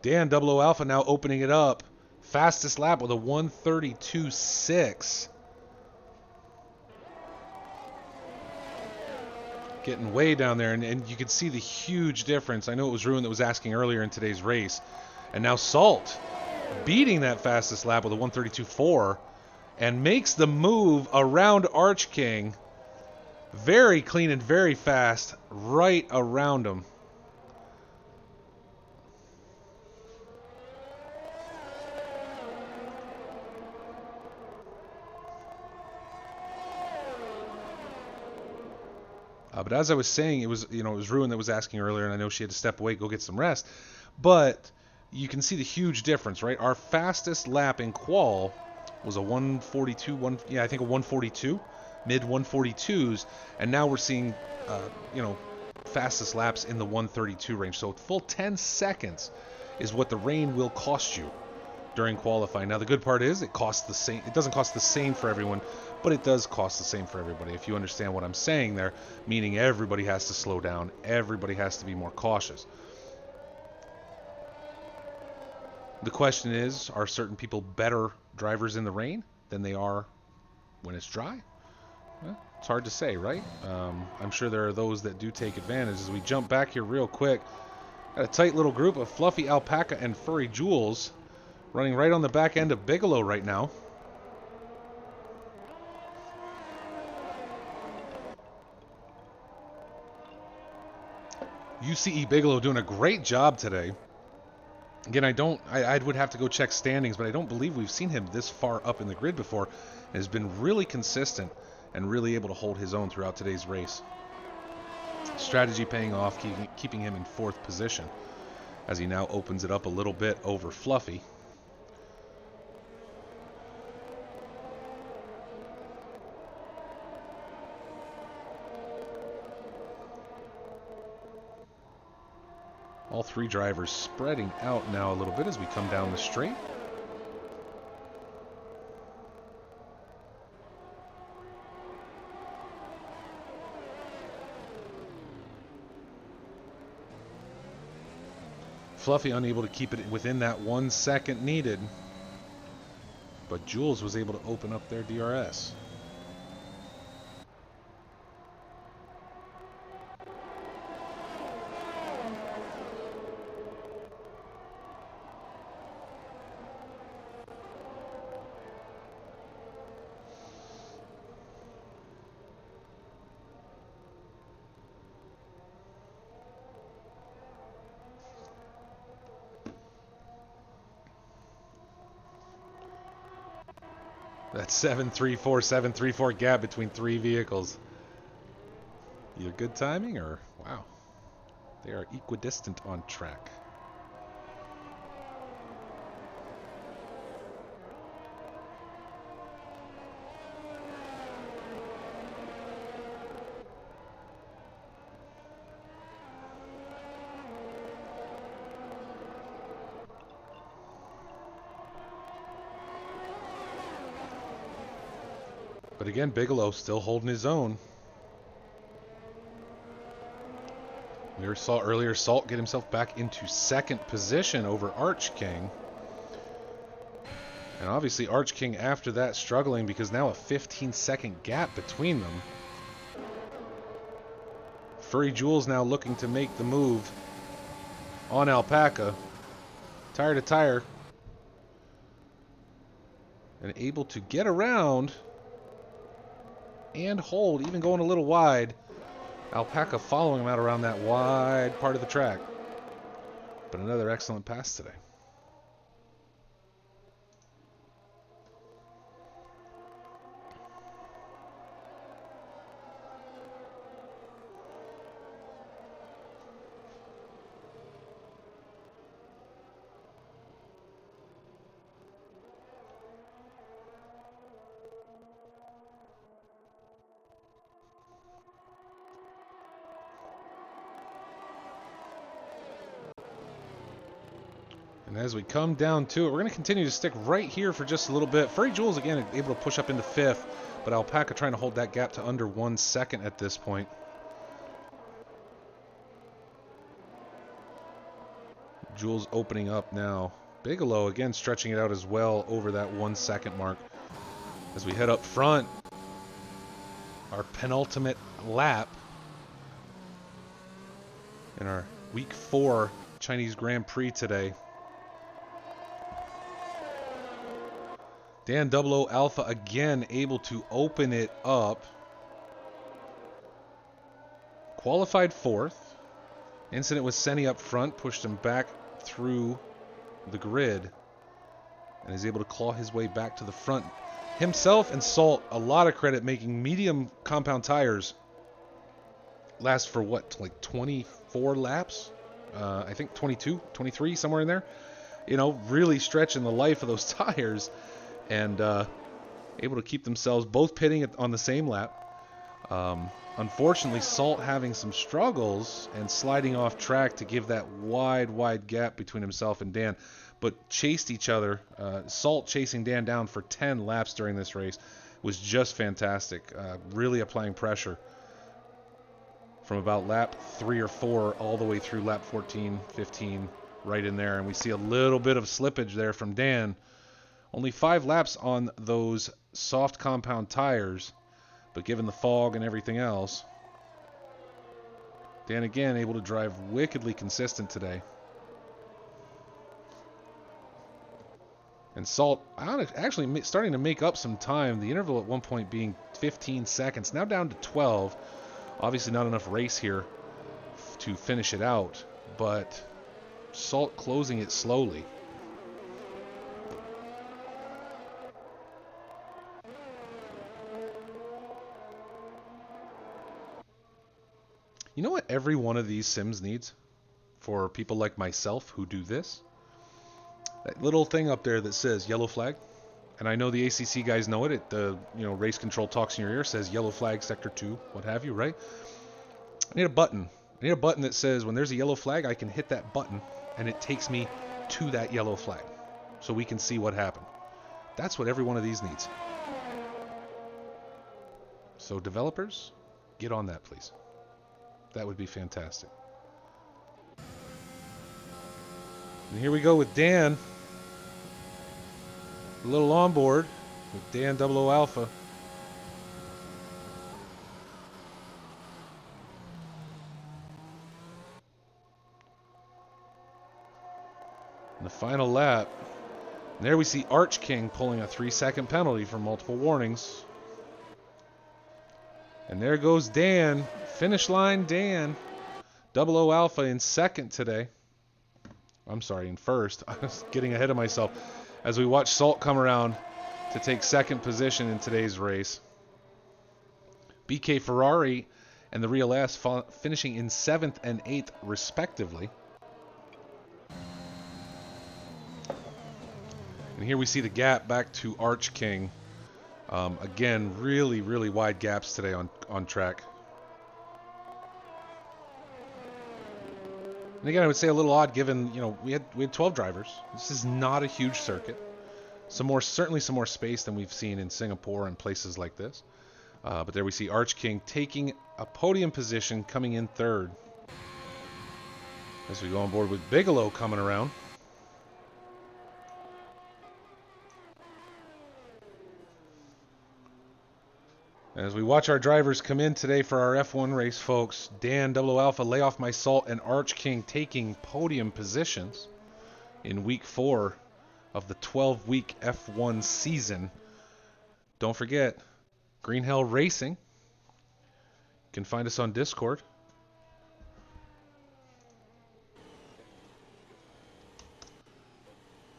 Dan Double O Alpha now opening it up. Fastest lap with a 132.6. Getting way down there, and you can see the huge difference. I know it was Ruin that was asking earlier in today's race. And now Salt beating that fastest lap with a 132.4 and makes the move around Arch King. Very clean and very fast right around him. But as I was saying, it was Ruin that was asking earlier, and I know she had to step away, go get some rest. But you can see the huge difference, right? Our fastest lap in qual was a 142, yeah, I think a 142, mid 142s, and now we're seeing, fastest laps in the 132 range. So full 10 seconds is what the rain will cost you during qualifying. Now the good part is it costs the same. It doesn't cost the same for everyone, but it does cost the same for everybody. If you understand what I'm saying there, meaning everybody has to slow down, everybody has to be more cautious. The question is, are certain people better drivers in the rain than they are when it's dry? Well, it's hard to say, right? I'm sure there are those that do take advantage. As we jump back here real quick, got a tight little group of Fluffy, Alpaca, and Furry Jules running right on the back end of Bigelow right now. UCE Bigelow doing a great job today. Again, I would have to go check standings, but I don't believe we've seen him this far up in the grid before. And has been really consistent and really able to hold his own throughout today's race. Strategy paying off, keeping him in 4th position as he now opens it up a little bit over Fluffy. All 3 drivers spreading out now a little bit as we come down the straight. Fluffy unable to keep it within that 1 second needed, but Jules was able to open up their DRS. That 7.34 gap between 3 vehicles. Either good timing or, wow, they are equidistant on track. But again, Bigelow still holding his own. We saw earlier Salt get himself back into 2nd position over Arch King. And obviously Arch King after that struggling because now a 15-second gap between them. Furry Jules now looking to make the move on Alpaca. Tire to tire. And able to get around and hold, even going a little wide. Alpaca following him out around that wide part of the track. But another excellent pass today. And as we come down to it, we're going to continue to stick right here for just a little bit. Furry Jules, again, able to push up into 5th, but Alpaca trying to hold that gap to under 1 second at this point. Jules opening up now. Bigelow, again, stretching it out as well over that 1 second mark. As we head up front, our penultimate lap in our Week 4 Chinese Grand Prix today. Dan 00 Alpha again able to open it up. Qualified 4th. Incident with Senni up front pushed him back through the grid and is able to claw his way back to the front. Himself and Salt, a lot of credit, making medium compound tires last for what, like 24 laps? I think 22, 23, somewhere in there. You know, really stretching the life of those tires. and able to keep themselves both pitting on the same lap. Unfortunately, Salt having some struggles and sliding off track to give that wide gap between himself and Dan, but chased each other. Salt chasing Dan down for 10 laps during this race was just fantastic, really applying pressure from about lap 3 or 4 all the way through lap 14, 15, right in there. And we see a little bit of slippage there from Dan. Only 5 laps on those soft compound tires, but given the fog and everything else, Dan again able to drive wickedly consistent today. And Salt actually starting to make up some time. The interval at one point being 15 seconds, now down to 12. Obviously not enough race here to finish it out, but Salt closing it slowly. You know what every one of these sims needs for people like myself who do this? That little thing up there that says yellow flag. And I know the ACC guys know it. The race control talks in your ear, says yellow flag, sector 2, what have you, right? I need a button. I need a button that says when there's a yellow flag, I can hit that button and it takes me to that yellow flag so we can see what happened. That's what every one of these needs. So developers, get on that, please. That would be fantastic. And here we go with Dan. A little onboard with Dan 00 Alpha. In the final lap. And there we see Arch King pulling a 3-second penalty for multiple warnings. And there goes Dan. Finish line Dan. 00 Alpha in second today. I'm sorry, in first. I was getting ahead of myself as we watch Salt come around to take second position in today's race. BK Ferrari and the Real S finishing in 7th and 8th respectively. And here we see the gap back to Arch King. Again, really wide gaps today on track. And again, I would say a little odd given, we had 12 drivers. This is not a huge circuit. Certainly some more space than we've seen in Singapore and places like this. But there we see Arch King taking a podium position, coming in third. As we go on board with Bigelow coming around. As we watch our drivers come in today for our F1 race, folks, Dan 00 Alpha, Lay Off My Salt, and Arch King taking podium positions in week 4 of the 12-week F1 season. Don't forget, Green Hell Racing. You can find us on Discord.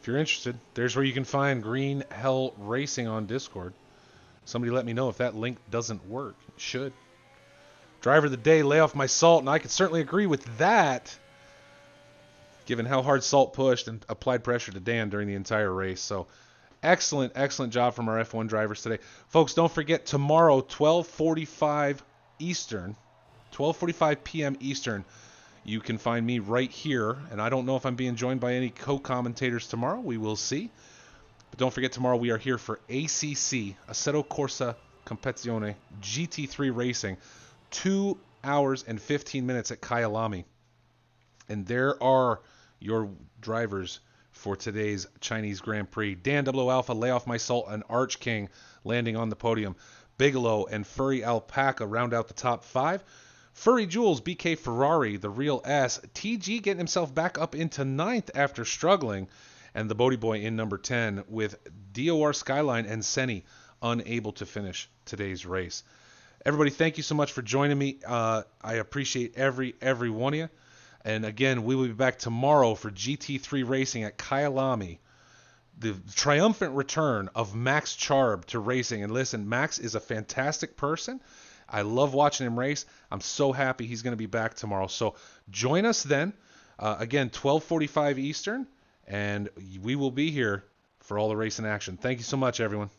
If you're interested, there's where you can find Green Hell Racing on Discord. Somebody let me know if that link doesn't work. It should. Driver of the day, Lay Off My Salt, and I could certainly agree with that, given how hard Salt pushed and applied pressure to Dan during the entire race. So excellent job from our F1 drivers today. Folks, don't forget tomorrow, 12:45 Eastern, 12:45 p.m. Eastern, you can find me right here, and I don't know if I'm being joined by any co-commentators tomorrow. We will see. But don't forget, tomorrow we are here for ACC, Assetto Corsa Competizione GT3 Racing, 2 hours and 15 minutes at Kyalami. And there are your drivers for today's Chinese Grand Prix. Dan 00 Alpha, Lay Off My Salt, and Arch King landing on the podium. Bigelow and Furry Alpaca round out the top 5. Furry Jules, BK Ferrari, the Real S. TG getting himself back up into 9th after struggling. And the Bodie Boy in number 10 with DOR Skyline and Senni unable to finish today's race. Everybody, thank you so much for joining me. I appreciate every one of you. And again, we will be back tomorrow for GT3 Racing at Kyalami. The triumphant return of Max Charb to racing. And listen, Max is a fantastic person. I love watching him race. I'm so happy he's going to be back tomorrow. So join us then. Again, 12:45 Eastern. And we will be here for all the racing action. Thank you so much, everyone.